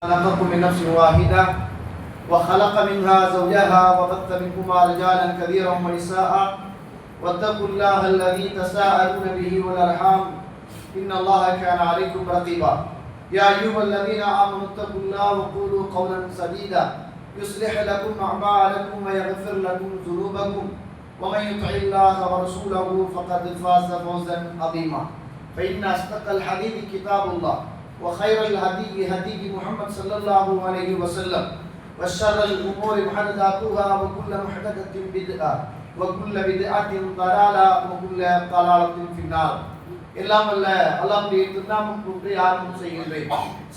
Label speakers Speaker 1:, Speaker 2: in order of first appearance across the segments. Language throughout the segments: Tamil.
Speaker 1: خلقكم من نفس واحدة وخلق منها زوجها وبث منهما رجالا كثيرا ونساء واتقوا الله الذي تساءلون به والأرحام إن الله كان عليكم رقيبا يا أيها الذين آمنوا اتقوا الله وقولوا قولا سديدا يصلح لكم أعمالكم ويغفر لكم ذنوبكم ومن يطع الله ورسوله فقد فاز فوزا عظيما فإن أصدق الحديث كتاب الله وخير الهدي هدي محمد صلى الله عليه وسلم وشر الأمور محدثاتها وكل محدثة بدعة وكل بدعة ضلالة وكل ضلالة في النار எல்லாம் அல்ல அல்லாஹ்வுடைய திருநாமம் கொண்டு ஆரம்பம் செய்கின்றேன்.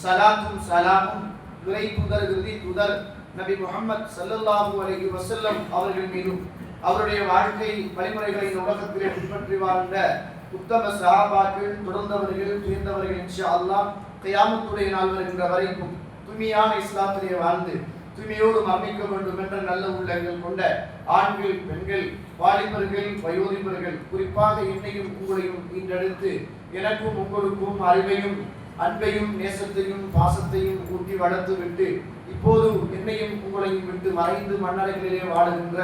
Speaker 1: ஸலாத்தும் ஸலாமும் இறை தூதர் இறுதி தூதர் நபி முஹம்மது ஸல்லல்லாஹு அலைஹி வஸல்லம் அவர்கள் மீதும் அவருடைய வாழ்க்கை வழிமுறைகளை உலகத்திலே பின்பற்றி வாழ்ந்த உத்தம சஹாபாக்கள் தொடர்ந்தவர்கள் துயர்ந்தவர்கள் இன்ஷா அல்லாஹ் கியாமத்துடைய நாள் வருகின்ற வரைக்கும் தூய்மையான இஸ்லாத்திலே வாழ்ந்து தூய்மையோடு மரணிக்க வேண்டும் என்ற நல்ல உள்ளங்கள் கொண்ட ஆண்கள் பெண்கள் வாலிபர்கள் வயோதிபர்கள் குறிப்பாக என்னையும் உங்களையும் ஈண்டெடுத்து எனக்கும் உங்களுக்கும் அறிவையும் அன்பையும் நேசத்தையும் பாசத்தையும் ஊட்டி வளர்த்து விட்டு இப்போது என்னையும் உங்களையும் விட்டு மறைந்து மண்ணறைகளிலே வாழுகின்ற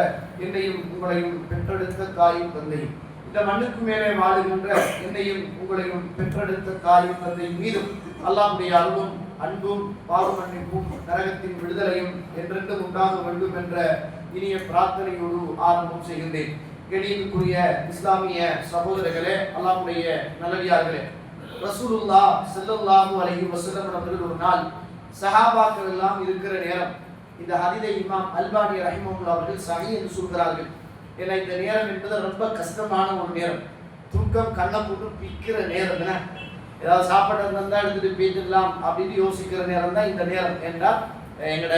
Speaker 1: என்னையும் உங்களையும் பெற்றெடுத்த தாயும் தந்தையும் இந்த மண்ணுக்கு மேலே வாழுகின்ற என்னையும் உங்களையும் பெற்றெடுத்த தாயும் தந்தையும் மீதும் அல்லாஹ்வுடைய அருளும் அன்பும் பாவ மன்னிப்பும் நரகத்தின் விடுதலையும் என்றென்றும் உண்டாக வேண்டும் என்ற இனிய பிரார்த்தனையோடு ஆரம்பம் செய்கின்றேன். கண்ணியத்திற்குரிய இஸ்லாமிய சகோதரர்களே, அல்லாஹ்வுடைய நல்லடியார்களே, ரசூலுல்லாஹ் ஸல்லல்லாஹு அலைஹி வஸல்லம் அவர்கள் ஒரு நாள் சஹாபாக்கள் எல்லாம் இருக்கிற நேரம், இந்த ஹதீஸை இமாம் அல்பானி ரஹிமஹுல்லாஹ் அவர்கள் சஹீஹ் என்று சொல்கிறார்கள். ஏன்னா இந்த நேரம் என்பது ரொம்ப கஷ்டமான ஒரு நேரம், தூக்கம் கண்ணை போட்டு பிக்கிற நேரம். ஏதாவது சாப்பாடு இருந்தால் எடுத்துட்டு போயிட்டுலாம் அப்படின்னு யோசிக்கிற நேரம் தான் இந்த நேரம். என்றால் எங்களோட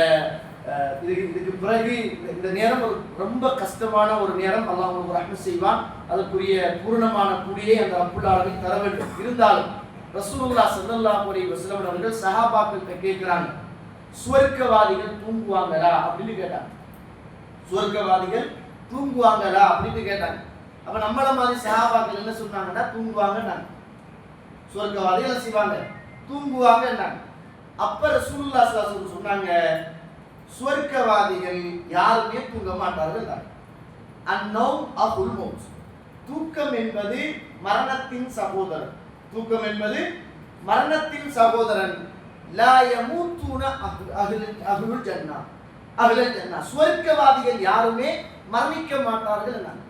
Speaker 1: இதுக்கு பிறகு இந்த நேரம் ஒரு ரொம்ப கஷ்டமான ஒரு நேரம். அல்லாஹ் உங்களுக்கு ரஹ்மத் செய்வான். அதற்குரிய பூர்ணமான கூலியை அந்த ரப்புல் ஆலமீன் தர வேண்டும். இருந்தாலும் ரசூலுல்லாஹ் ஸல்லல்லாஹு அலைஹி வஸல்லம் அவர்கள் சஹாபாக்கள் கேட்கிறாங்க, சுவர்க்கவாதிகள் தூங்குவாங்களா அப்படின்னு கேட்டாங்க. சுவர்க்கவாதிகள் தூங்குவாங்களா அப்படின்னு கேட்டாங்க. அப்ப நம்மள மாதிரி சஹாபாக்கள் என்ன சொன்னாங்கன்னா தூங்குவாங்கன்னாங்க. சுவர்க்கவாதிகள் செய்வாங்க, தூங்குவாங்கன்னாங்க. அப்ப ரசூலுல்லாஹ் ஸல்லல்லாஹு அலைஹி வஸல்லம் சொன்னாங்க, சுவர்க்கவாதிகள் யாருமே தூங்க மாட்டார்கள். அன்னௌம் அஹுல் மௌத், தூக்கம் என்பது மரணத்தின் சகோதரன். தூக்கம் என்பது மரணத்தின் சகோதரன். லா யமூதுன அஹ்லுல் ஜன்னah, அஹ்லுல் ஜன்னah, சுவர்க்கவாதிகள் யாருமே மரணிக்க மாட்டார்கள் என்றாங்க.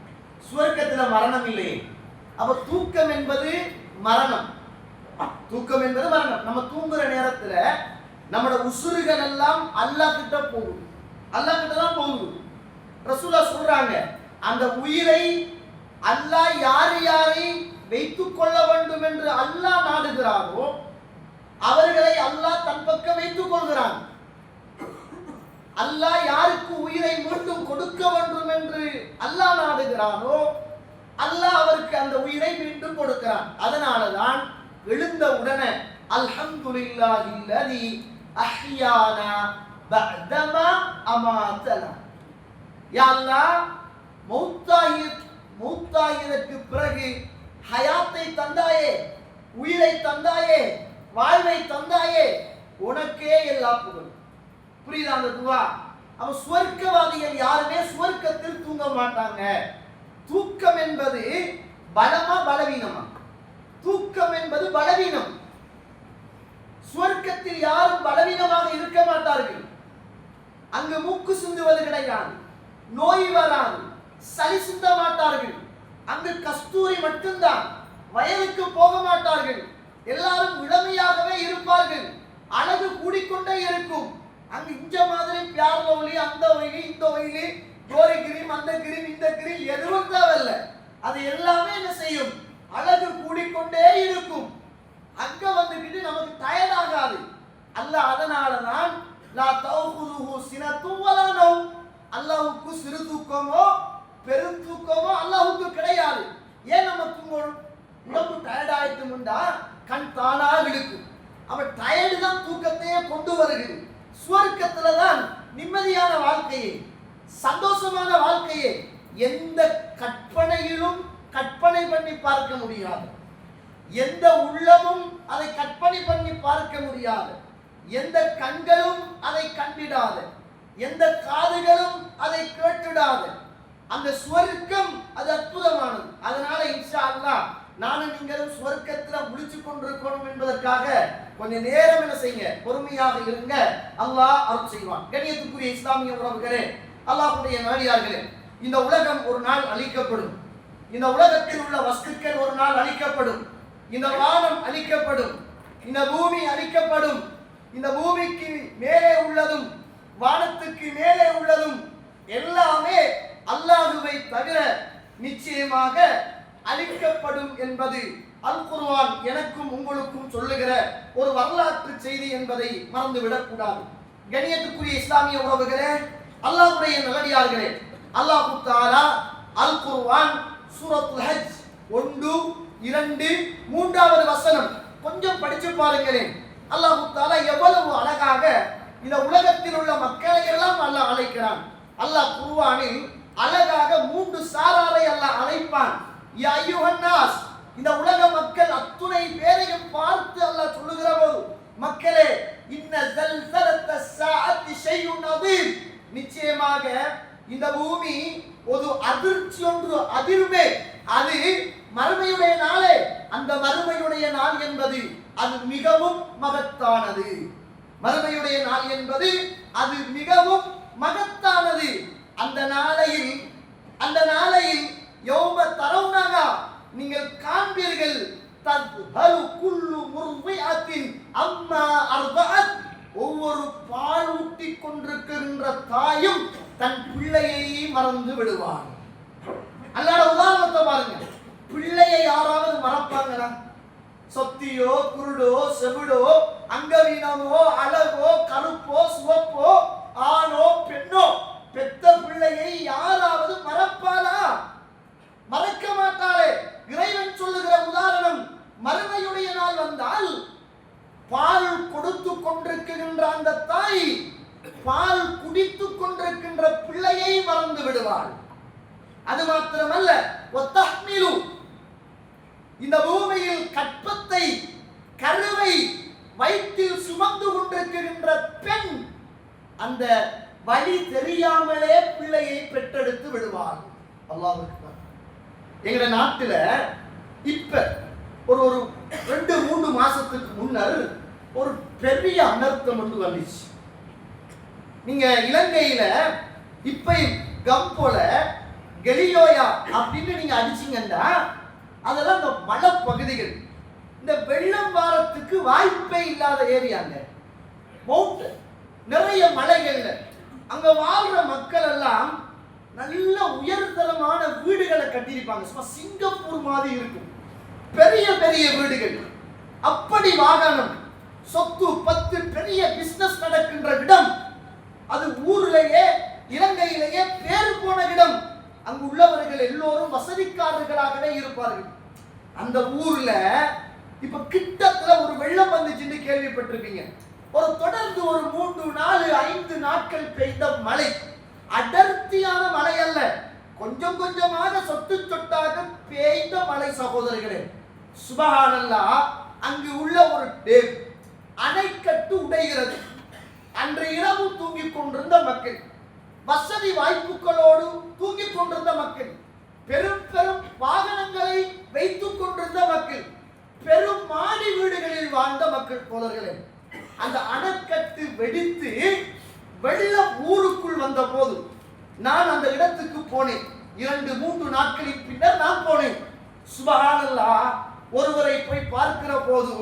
Speaker 1: சுவர்க்கத்துல மரணம் இல்லையே, அப்ப தூக்கம் என்பது மரணம். தூக்கம் என்பது மரணம். நம்ம தூங்குற நேரத்துல நம்மளோட உசுறுகள் எல்லாம் அல்லாஹ் கிட்ட போகுது, அல்லாஹ் கிட்ட தான் போகுது. ரசூலுல்லாஹ் சொல்றாங்க, அந்த உயிரை அல்லாஹ் யாரை வைத்துக் கொள்ள வேண்டும் என்று அல்லாஹ் நாடுகிறாரோ அவர்களை அல்லாஹ் தன் பக்கம் வைத்துக் கொள்கிறான். அல்லாஹ் யாருக்கு உயிரை மீண்டும் கொடுக்க வேண்டும் என்று அல்லாஹ் நாடுகிறானோ அல்லாஹ் அவருக்கு அந்த உயிரை மீண்டும் கொடுக்கிறான். அதனாலதான் எழுந்த உடனே அல்ஹம்துலில்லாஹில்லதி அஹ்யானா பஅதமா அமாதனா, யா அல்லாஹ் மௌத்தாகியதற்கு பிறகு ஹயாத்தை தந்தாயே, உயிரை தந்தாயே, வாழ்வை தந்தாயே, உனக்கே எல்லா புகழும். புரியுதா அந்த துவா? அப்ப சுவர்க்கவாதிகள் யாருமே சுவர்க்கத்தில் தூங்க மாட்டாங்க. தூக்கம் என்பது பலமா பலவீனமா? தூக்கம் என்பது பலவீனம். சுவர்க்கத்தில் யாரும் பலவீனமாக இருக்க மாட்டார்கள். அங்கு மூக்கு சிந்துவது கிடையாது, நோய் வராது, சளி சிந்த மாட்டார்கள். அங்கு கஸ்தூரி மட்டும்தான், வயலுக்கு போக மாட்டார்கள். எல்லாரும் இளமையாகவே இருப்பார்கள். அழகு கூடிக்கொண்டே இருக்கும். அங்கு இந்த மாதிரி பியார் ஒளி, அந்த ஒளி, இந்த ஒளி, ஜோரி கிரீம், அந்த கிரீம், இந்த கிரீம் எதுவும் தேவையில்லை. அது எல்லாமே என்ன செய்யும்? அழகு கூடிக்கொண்டே இருக்கும். அங்க வந்துக்கிட்டு நமக்கு டயர்ட் ஆகாது. அல்லாஹ் அதனாலதான் லா தௌகுதுஹு சினத்தும் வலா நௌம், அல்லாஹ்வுக்கு சிறு தூக்கமோ பெரும் தூக்கமோ அல்லாஹ்வுக்கு கிடையாது. ஏன் நம்ம தூங்கணும்? உடம்பு டயர்ட் ஆயிட்டுமுண்டா கண் தானா இழுக்கும். அப்ப டயர்டு தான் தூக்கத்தையே கொண்டு வருகிறது. சுவர்க்கத்துல தான் நிம்மதியான வாழ்க்கையை, சந்தோஷமான வாழ்க்கையை எந்த கற்பனையிலும் கற்பனை பண்ணி பார்க்க முடியாது. எந்த உள்ளமும் அதை கற்பனை பண்ணி பார்க்க முடியாது. எந்த கண்களும் அதை கண்டிடாத, எந்த காதுகளும் அதை கேட்டிடாத அந்த சுவர்க்கம் அது அற்புதமானது. அதனால இன்ஷா அல்லாஹ் நானும் நீங்களும் சுவர்க்கத்துல முடிச்சு கொண்டிருக்கணும் என்பதற்காக கொஞ்சம் நேரம் என்ன செய்யுங்க, பொறுமையாக இருங்க. அல்லாஹ் அருள் செய்வான். கண்ணியத்துக்குரிய இஸ்லாமிய உறவுகளே, அல்லாஹ்வுடைய நல்லடியார்களே, இந்த உலகம் ஒரு நாள் அழிக்கப்படும். இந்த உலகத்தில் உள்ள வஸ்துக்கள் ஒரு நாள் அழிக்கப்படும். இந்த வானம் அழிக்கப்படும், இந்த பூமி அழிக்கப்படும். இந்த பூமிக்கு மேலே உள்ளதும் வானத்துக்கு மேலே உள்ளதும் எல்லாமே அல்லாஹ்வை தவிர நிச்சயமாக அழிக்கப்படும் என்பது அல் குர்ஆன் எனக்கும் உங்களுக்கும் சொல்லுகிற ஒரு வரலாற்று செய்தி என்பதை மறந்துவிடக் கூடாது. கண்ணியத்துக்குரிய இஸ்லாமிய உறவுகளே, அல்லாஹ்வுடைய நல்லடியார்களே, அல்லாஹ் தஆலா அல் குர்ஆன் சூரத்துல் ஹஜ் 1, 2, 3வது வசனம் கொஞ்சம் படிச்சு பாருங்களேன். அல்லாஹ் தஆலா எவ்வளவு அழகாக இந்த உலகத்தில் உள்ள மக்களை எல்லாம் அல்லாஹ் அழைக்கிறான். அல்லாஹ் குர்ஆனில் அழகாக 3 சாராரை அல்லாஹ் அழைப்பான். யா அய்யுஹன் நாஸ், இந்த உலக மக்கள் அத்துணை பேரையும் பார்த்து அல்லாஹ் சொல்லுகிற போது, மக்களே, இன்ன ஸல்ஸலத்த ஸாஅத்தி ஷைஉன் அதீம், நிச்சயமாக இந்த பூமி ஒரு அதிர்ச்சி ஒன்று அதிர்வே, அது மறுமையுடைய நாளே. அந்த மறுமையுடைய நாள் என்பது அது மிகவும் மகத்தானது. மறுமையுடைய நாள் என்பது அது மிகவும் மகத்தானது. அந்த நாளையில் யௌம தரவுனஹா, நீங்கள் காண்பீர்கள், தத்ஹலு குல்லு முர்திஅத்தின் அம்மா அர்தஅத், ஒவ்வொரு பால் ஊட்டி கொண்டிருக்கின்ற தாயும் தன் பிள்ளையை மறந்து விடுவார். அல்லாஹ் உதாரணத்தை பாருங்க. பிள்ளையை யாராவது மறப்பாங்களா? சொத்தியோ குருடோ செவிடோ அங்கவீனமோ அழகோ கருப்போ சிவப்போ ஆணோ பெண்ணோ பெத்த பிள்ளையை யாராவது மறப்பாளா? மறக்க மாட்டாளே. இறைவன் சொல்லுகிற உதாரணம், மறுமையுடைய நாள் வந்தால் பால் கொடுத்து கொண்டிருக்கின்ற அந்த தாய் பால் குடித்துக் கொண்டிருக்கின்ற பிள்ளையை மறந்து விடுவாள். அது மாத்திரமல்ல, ஒத்தஹ்மிலு, இந்த பூமியில் கற்பத்தை கருவை வயிற்றில் சுமந்து கொண்டிருக்கின்ற பெண் அந்த வழி தெரியாமலே பிள்ளையை பெற்றெடுத்து விடுவார். அல்லாஹ் அக்பர். எங்க நாட்டுல இப்ப ஒரு 2-3 மாசத்துக்கு முன்னர் ஒரு பெரிய அனர்த்தம் ஒன்று வந்துச்சு. நீங்க இலங்கையில இப்ப கம்போல கெலியோயா அப்படின்னு நீங்க அடிச்சீங்கன்னா அதெல்லாம் இந்த மலை பகுதிகள், இந்த வெள்ளம் வாரத்துக்கு வாய்ப்பே இல்லாத ஏரியாங்க. மவுண்டன், நிறைய மலைகள்ல அங்க வாழ்ற மக்கள் எல்லாம் நல்ல உயர்தரமான வீடுகளை கட்டியிருப்பாங்க. சும்மா சிங்கப்பூர் மாதிரி இருக்கும், பெரிய பெரிய வீடுகள். அப்படி வாகனம், சொத்து பத்து, பெரிய பிசினஸ் நடக்கின்ற இடம். அது ஊர்லயே இலங்கையிலேயே பேரு போன இடம். அங்கு உள்ளவர்கள் எல்லோரும் வசதிக்காரர்களாகவே இருப்பார்கள். அந்த ஊர்ல இப்ப கிட்டத்துல ஒரு வெள்ளம் வந்துச்சுன்னு கேள்விப்பட்டிருப்பீங்க. ஒரு தொடர்ந்து ஒரு 3, 4, 5 நாட்கள் பெய்த மழை, அடர்த்தியான மழை அல்ல, கொஞ்சம் கொஞ்சமாக சொட்டு சொட்டாக பெய்த மழை. சகோதரர்களே, சுபஹானல்லாஹ், அங்கு உள்ள ஒரு டேம் அணைக்கட்டு உடைகிறது. அன்று இரவு தூங்கிக் கொண்டிருந்த மக்கள், வசதி வாய்ப்புகளோடு தூங்கிக் கொண்டிருந்த மக்கள், பெரும் பெரும் வாகனங்களை வைத்துக் கொண்டிருந்த மக்கள், பெரும் மாடி வீடுகளில் வாழ்ந்த மக்கள். தோழர்களே, அந்த அணைக்கட்டு வெடித்து வெள்ளம் ஊருக்குள் வந்த போது நான் அந்த இடத்துக்கு போனேன். 2-3 நாட்களின் பின்னர் நான் போனேன். சுபஹானல்லாஹ், ஒருவரை போய் பார்க்கிற போது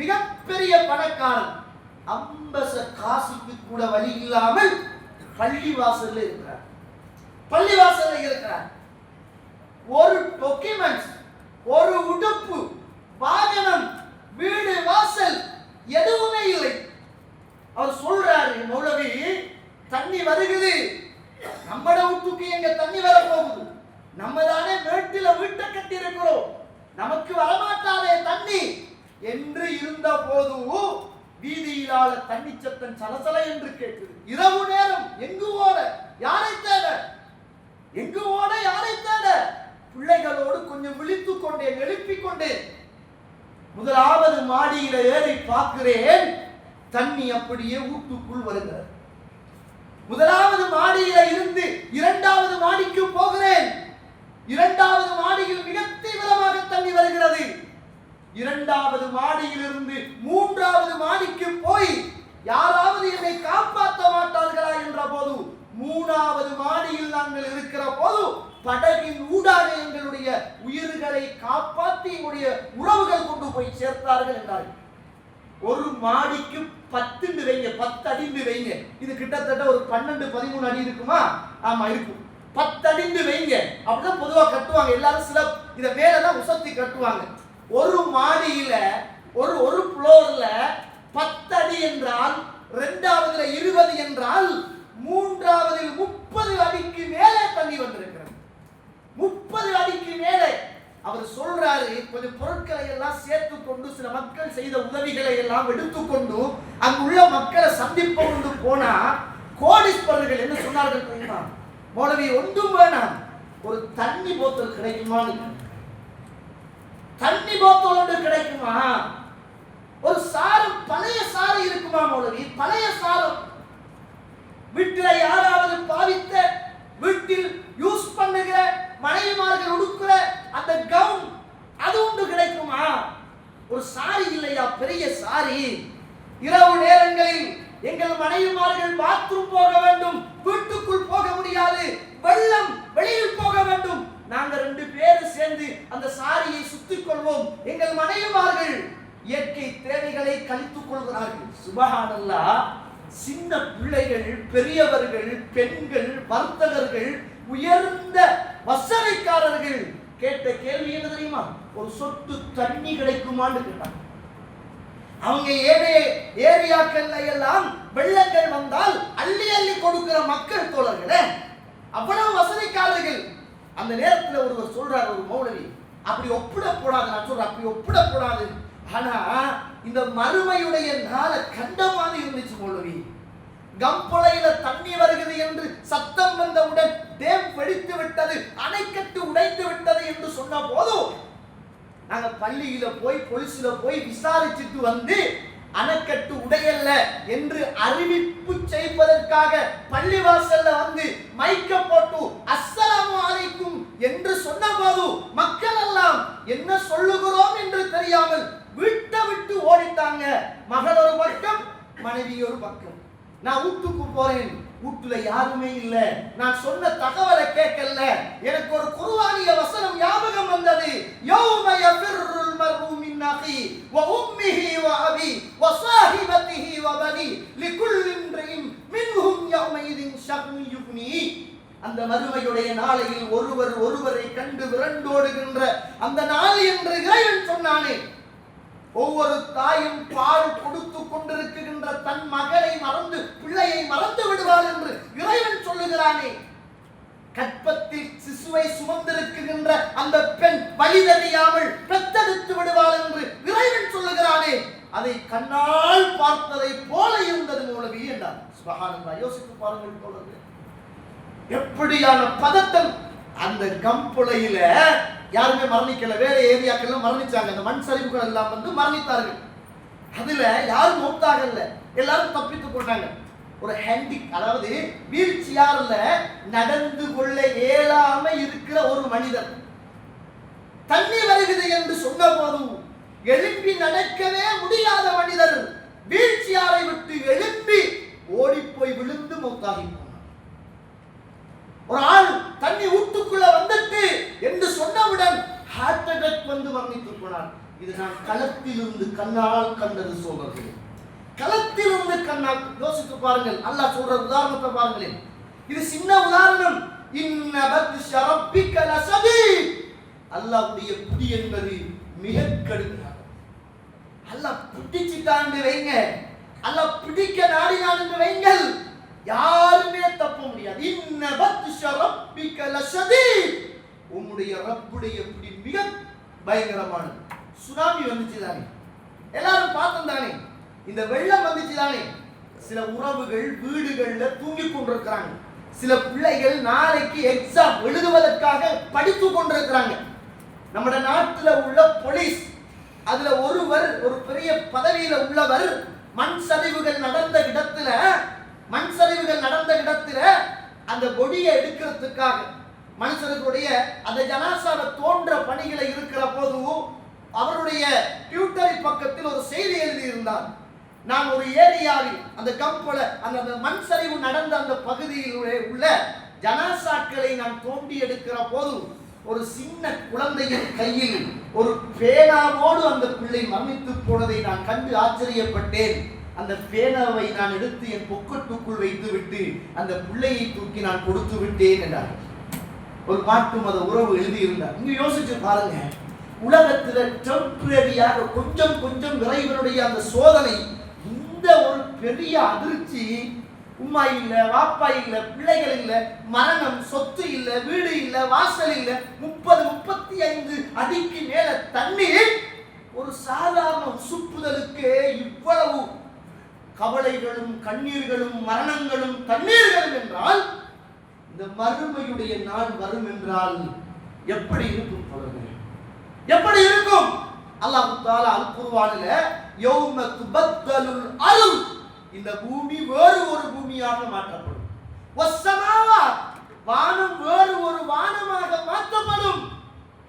Speaker 1: மிகப்பெரிய பணக்காரன், 50 காசுக்கு கூட வழி இல்லாமல் பள்ளிவாசல்ல இருக்கிறார். பள்ளிவாசல்ல இருக்கிறார். ஒரு டாக்குமெண்ட்ஸ், ஒரு உடுப்பு, வாகனம், வீடு, வாசல் எதுவுமே இல்லை. அவர் சொல்றாரு, மௌலவி, தண்ணி வருகுது, நம்மட வீட்டுக்கு எங்க தண்ணி வர போகுது, நம்ம தானே மேட்டில வீட்டை கட்டி இருக்கிறோம், நமக்கு வரமாட்டாதே தண்ணி என்று இருந்த போது வீதியிலால தண்ணி சத்தம் சலசல என்று கேட்குது. இரவு நேரம், எங்கு ஓட, யாரை தேட, எங்கு ஓட, யாரை தேட? பிள்ளைகளோடு கொஞ்சம் விழித்துக் கொண்டேன், எழுப்பிக் கொண்டேன். முதலாவது மாடியில ஏறி பார்க்கிறேன், தண்ணி அப்படியே வீட்டுக்குள் வருகிறது. முதலாவது மாடியில இருந்து இரண்டாவது மாடிக்கு போகிறேன். இரண்டாவது மாடியில் மிக தீவிரமாக தண்ணி வருகிறது. இரண்டாவது மாடியிலிருந்து மூன்றாவது மாடிக்கு போய் யாராவது என்னை காப்பாற்ற மாட்டார்களா என்ற போது மூணாவது மாடியில் நாங்கள் இருக்கிற போது படகின் ஊடாக எங்களுடைய உயிர்களை காப்பாற்றி எங்களுடைய உறவுகள் கொண்டு போய் சேர்த்தார்கள் என்றார்கள். ஒரு மாடிக்கு 10 வைங்க, 10 அடி வைங்க. இது கிட்டத்தட்ட ஒரு 12-13 அடி இருக்குமா? ஆமா இருக்கும். 10 அடி வைங்க. அப்படிதான் பொதுவா கட்டுவாங்க எல்லாரும். சில இத மேலதான் உசத்தி கட்டுவாங்க. ஒரு மாடியில ஒரு ஃப்ளோர்ல 10 அடி என்றால், இரண்டாவதுல 20 என்றால், மூன்றாவதில் 30 அடிக்கு மேலே தண்ணி வந்திருக்கிறது. 30 அடிக்கு மேலே. அவர் சொல்றாரு, கொஞ்சம் பொருட்களை எல்லாம் சேர்த்து கொண்டு சில மக்கள் செய்த உதவிகளை எல்லாம் எடுத்துக்கொண்டு அங்குள்ள மக்களை சந்திப்ப கொண்டு போனா கோடீஸ்வரர்கள் என்ன சொன்னார்கள் தெரியுமா? மௌலவி ஒன்றும் வேணாம், ஒரு தண்ணி போத்தல் கிடைக்குமா? தண்ணி போத்தல் ஒன்று கிடைக்குமா? ஒரு சாரம், பழைய சாரம் இருக்குமா மௌலவி? பழைய சாரம் வீட்டில யாராவது பாவித்த, வீட்டில் யூஸ் பண்ணுகிற மனைவிமார்கள் உடுக்கிற அந்த கவுன், அது ஒன்று கிடைக்குமா? ஒரு சாரி இல்லையா? பெரிய சாரி. இரவு நேரங்களில் எங்கள் மனைவிமார்கள் பாத்ரூம் போக வேண்டும், வீட்டுக்குள் போக முடியாது, வெள்ளம் வெளியில் போக வேண்டும். நாங்க 2 பேரும் சேர்ந்து அந்த சாரியை சுத்திக் கொள்வோம். எங்கள் மனைவிமார்கள் இயற்கை தேவைகளை கழித்துக் கொள்கிறார்கள். சுபஹானல்லாஹ். சின்ன பிள்ளைகள், பெரியவர்கள், பெண்கள், வர்த்தகர்கள், உயர்ந்த வசதிக்காரர்கள் கேட்ட கேள்வி என்ன தெரியுமா? ஒரு சொட்டு தண்ணி கிடைக்குமான்னு கேட்டாங்க. அவங்க ஏரியாக்கள்ல எல்லாம் வெள்ளங்கள் வந்தால் அள்ளி அள்ளி கொடுக்கிற மக்கள் தோழர்களே, அவ்வளவு வசதிக்காரர்கள். அந்த நேரத்தில் ஒருவர் சொல்றார், ஒரு மௌலவி, அப்படி ஒப்பிடக்கூடாது. நான் சொல்றேன், அப்படி ஒப்பிடக்கூடாது. ஆனா இந்த மறுமையுடைய நாள கண்ட மாதிரி இருந்துச்சு மௌலவி. கம்பளையில தண்ணி வருகிறது என்று சத்தம் வந்தவுடன் டேம் வெடித்து விட்டது, அணைக்கட்டு உடைத்து விட்டது என்று சொன்ன போது நாங்க பள்ளியில போய் போலீஸ்ல போய் விசாரிச்சுட்டு வந்து அணைக்கட்டு உடையல்ல என்று அறிவிப்பு செய்வதற்காக பள்ளிவாசல்ல வந்து மைக்க போட்டு அஸ்ஸலாமு அலைக்கும் என்று சொன்ன போது மக்கள் எல்லாம் என்ன சொல்லுகிறோம் என்று தெரியாமல் வீட்டை விட்டு ஓடிட்டாங்க. மகள் ஒரு பக்கம், மனைவி ஒரு பக்கம். நான் வீட்டுக்கு போறேன், வீட்டுல யாருமே இல்ல. நான் சொன்ன தகவலை கேட்கல. எனக்கு ஒரு குர்ஆனிய வசனம் ஞாபகம் வந்தது. யௌம யஃபிர்ருல் மர்உ மின் அஹி வ உம்மிஹி வ அபி வ ஸாஹிபதிஹி வ பனி லிகுல்லி இம்ரிஇன் மின்ஹும் யௌமைதின் ஷக்னு யுக்னி. அந்த மறுமையுடைய நாளையில் ஒருவரை கண்டு விரண்டோடுகின்ற அந்த நாள் என்று இறைவன் சொன்னானே. ஒவ்வொரு தாயும் பால் கொடுத்து கொண்டிருக்கின்ற தன் மகளை மறந்து, பிள்ளையை மறந்து விடுவாள் என்று இறைவன் சொல்லுகிறானே. கற்பத்தில் சிசுவை சுமந்திருக்கின்ற அந்த பெண் வழி தெரியாமல் பெத்தெடுத்து விடுவாள் என்று இறைவன் சொல்லுகிறானே. அதை கண்ணால் பார்த்ததை போல இருந்தது மௌலவி என்றார். சுப்ஹானல்லாஹ். யோசித்து பாருங்கள் தோழர்களே, எப்படியான பதட்டம். அந்த கம்புளையில யாருமே மரணிக்கல, வேற ஏரியாக்கெல்லாம் மரணிச்சாங்க. அந்த மண் சரிவுகள் எல்லாம் வந்து மரணித்தார்கள். அதுல யாரும் மௌத்தாகல, எல்லாரும் தப்பித்து கொண்டாங்க. ஒரு ஹேண்டிக், அதாவது வீல் சேர்ல நடந்து கொள்ள இயலாம இருக்கிற ஒரு மனிதர் தண்ணி வருகிறது என்று சொன்ன போதும் எழும்பி நடக்கவே முடியாத மனிதர் வீல் சேரை விட்டு எழும்பி ஓடி போய் விழுந்து மௌத்தாகி போனார். ஒரு ஆள் தண்ணி ஊட்டுக்குள்ள வந்துட்டு என்று சொன்னவுடன் ஹார்ட் அட்டாக் வந்து மரணித்து போனார். இது நான் களத்திலிருந்து கண்ணால் கண்டது சோழர்களே. களத்திலிருந்து கண்ணால். யோசித்து பாருங்கள், அல்லாஹ் சொல்ற உதாரணத்தை பாருங்களேன். இது சின்ன உதாரணம். இன்ன பத்ஷ ரப்பிக லஸதீத். அல்லாஹ்வுடைய புடி என்பது மிக கடுமையானது. அல்லாஹ் பிடிச்சிட்டான்னு வைங்க, அல்லாஹ் பிடிக்க நாடினான் என்று வைங்கள், யாருமே தப்ப முடியாது. இன்ன பத்ஷ ரப்பிக லஸதீத். உம்முடைய ரப்புடைய புடி மிக பயங்கரமானது. சுனாமி வந்துச்சு தானே, எல்லாரும் பார்த்தோம் தானே. இந்த வெள்ளம் வந்துச்சு தானே. சில உறவுகள் வீடுகள்ல தூங்கி கொண்டிருக்கிறாங்க. சில பிள்ளைகள் நாளைக்கு எக்ஸாம் எழுதுவதற்காக படித்து கொண்டிருக்கிறாங்க. நம்ம நாட்டில் உள்ள போலீஸ், அதுல ஒருவர் ஒரு பெரிய பதவியில உள்ளவர் மண் சரிவுகள் நடந்த இடத்துல அந்த பொடியை எடுக்கிறதுக்காக மனுஷர்களுடைய அந்த ஜனாசாவை தோன்ற பணிகளை இருக்கிற போது அவருடைய ட்விட்டரி பக்கத்தில் ஒரு செய்தி எழுதியிருந்தார். நான் ஒரு ஏரியாவில் அந்த கம்பள அந்த மண் சரிவு நடந்த அந்த பகுதியில் உள்ள ஜனாசாக்களை நான் தோண்டி எடுக்கிற போது ஒரு சின்ன குழந்தையின் கையில் ஒரு பேனாவோடு அந்த பிள்ளை மரணித்து போனதை நான் கண்டு ஆச்சரியப்பட்டேன். அந்த பேனாவை நான் எடுத்து என் பொக்கெட்டுக்குள் வைத்துவிட்டு அந்த பிள்ளையை தூக்கி நான் கொடுத்து விட்டேன் என்றார். ஒரு மாற்று மத உறவு எழுதியிருந்தார். இங்க யோசிச்சு பாருங்க, உலகத்துல டெம்பரரியாக கொஞ்சம் இறைவனுடைய அந்த சோதனை, இந்த ஒரு பெரிய அதிர்ச்சி, உம்மா இல்ல, வாப்பா இல்ல, பிள்ளைகள் இல்ல, மரணம், சொத்து இல்ல, வீடு இல்ல, வாசல் இல்ல, 30-35 அடிக்கு மேல தண்ணீர், ஒரு சாதாரண உசுப்புதலுக்கு இவ்வளவு கவலைகளும் கண்ணீர்களும் மரணங்களும் தண்ணீர்களும் என்றால், இந்த மறுமையுடைய நாள் வரும் என்றால் எப்படி இருக்கும்? எப்படி இருக்கும்? அல்லாஹ் தஆலா அல் குர்ஆனில யௌம துபத்தலுல் அர்த், இந்த பூமி வேறு ஒரு பூமியாக மாற்றப்படும். வஸ்ஸமாவாத், வானம் வேறு ஒரு வானமாக மாற்றப்படும்.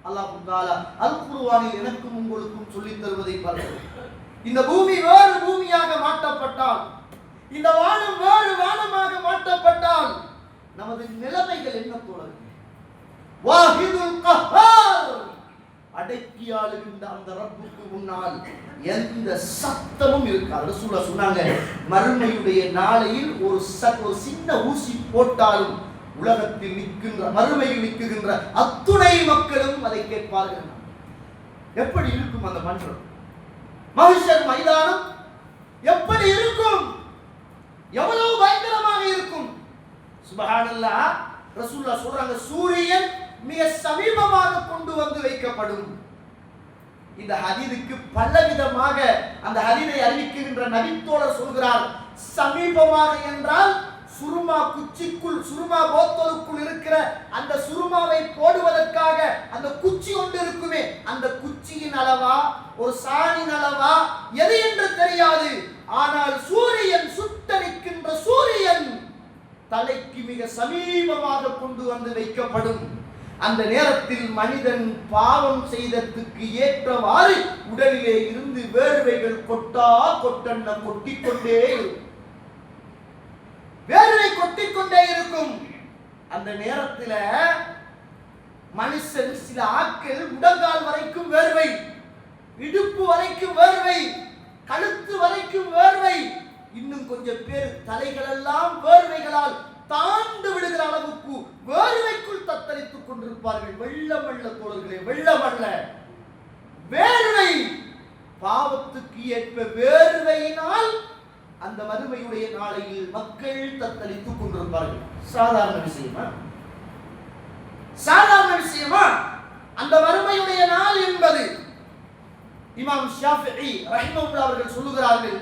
Speaker 1: அல்லாஹ் தஆலா அல் குர்ஆனில் எனக்கும் உங்களுக்கும் சொல்லித் தருவதை பாருங்கள். இந்த பூமி வேறு பூமியாக மாற்றப்பட்டால், இந்த வானம் வேறு வானமாக மாற்றப்பட்டால் நமது நிலைமைகள் என்ன தோழர்களே? வாஹிதுல் கஹ்ஹார், அடக்கி ஆளுகின்ற அந்த ரப்புக்கு முன்னால் எந்த சத்தமும் இருக்காது. ரசூலுல்லாஹ் சொன்னாங்க, மறுமையுடைய நாளையில் ஒரு சின்ன ஊசி போட்டாலும் உலகத்தில் நிற்கின்ற மறுமையில் நிற்கின்ற அத்துணை மக்களும் அதை கேட்பார்கள். எப்படி இருக்கும் அந்த மன்றம்? மஹ்ஷர் மைதானம் எப்படி இருக்கும்? எவ்வளவு பயங்கரமாக இருக்கும்? சுப்ஹானல்லாஹ். ரசூலுல்லாஹ் சொல்றாங்க, சூரியன் மிக சமீபமாக கொண்டு வந்து வைக்கப்படும். இந்த ஹதீஸுக்கு பலவிதமாக அந்த ஹதீஸை அறிவிக்கின்ற நபித்தோழர் சொல்கிறார், சமீபமாக என்றால் சுருமா குச்சிக்குள், சுருமா போத்தலுக்குள் இருக்கிற அந்த சுருமாவை போடுவதற்காக அந்த குச்சி ஒன்று இருக்குமே, அந்த குச்சியின் அளவா, ஒரு சாணின் அளவா, எது என்று தெரியாது. ஆனால் சூரியன், சுட்டரிக்கின்ற சூரியன் தலைக்கு மிக சமீபமாக கொண்டு வந்து வைக்கப்படும். அந்த நேரத்தில் மனிதன் பாவம் செய்ததற்கு ஏற்றவாறு உடலிலே இருந்து வேர்வைகள் கொட்டென்ன கொட்டிக்கொண்டே இருக்கும். வேர்வை கொட்டிக்கொண்டே இருக்கும். அந்த நேரத்தில் மனுஷன் சில ஆட்கள் உடல்கால் வரைக்கும் வேர்வை, இடுப்பு வரைக்கும் வேர்வை, கழுத்து வரைக்கும் வேர்வை, இன்னும் கொஞ்சம் பேர் தலைகளெல்லாம் வேர்வைகளால் தாண்டு விடுகிற அளவுக்கு வேர்வைக்குள் தத்தளித்துக் கொண்டிருப்பார்கள். வெள்ளமல்ல தோழர்களே, வெள்ளமல்ல, வேர்வை. பாவத்துக்கு ஏற்ப வேர்வையினால் அந்த மறுமையுடைய நாளையில் மக்கள் தத்தளித்துக் கொண்டிருப்பார்கள். சாதாரண விஷயமா? சாதாரண விஷயமா? அந்த மறுமையுடைய நாள் என்பது இமாம் ஷாஃபிஈ ரஹிமஹுல்லாஹ் அவர்கள் சொல்லுகிறார்கள்,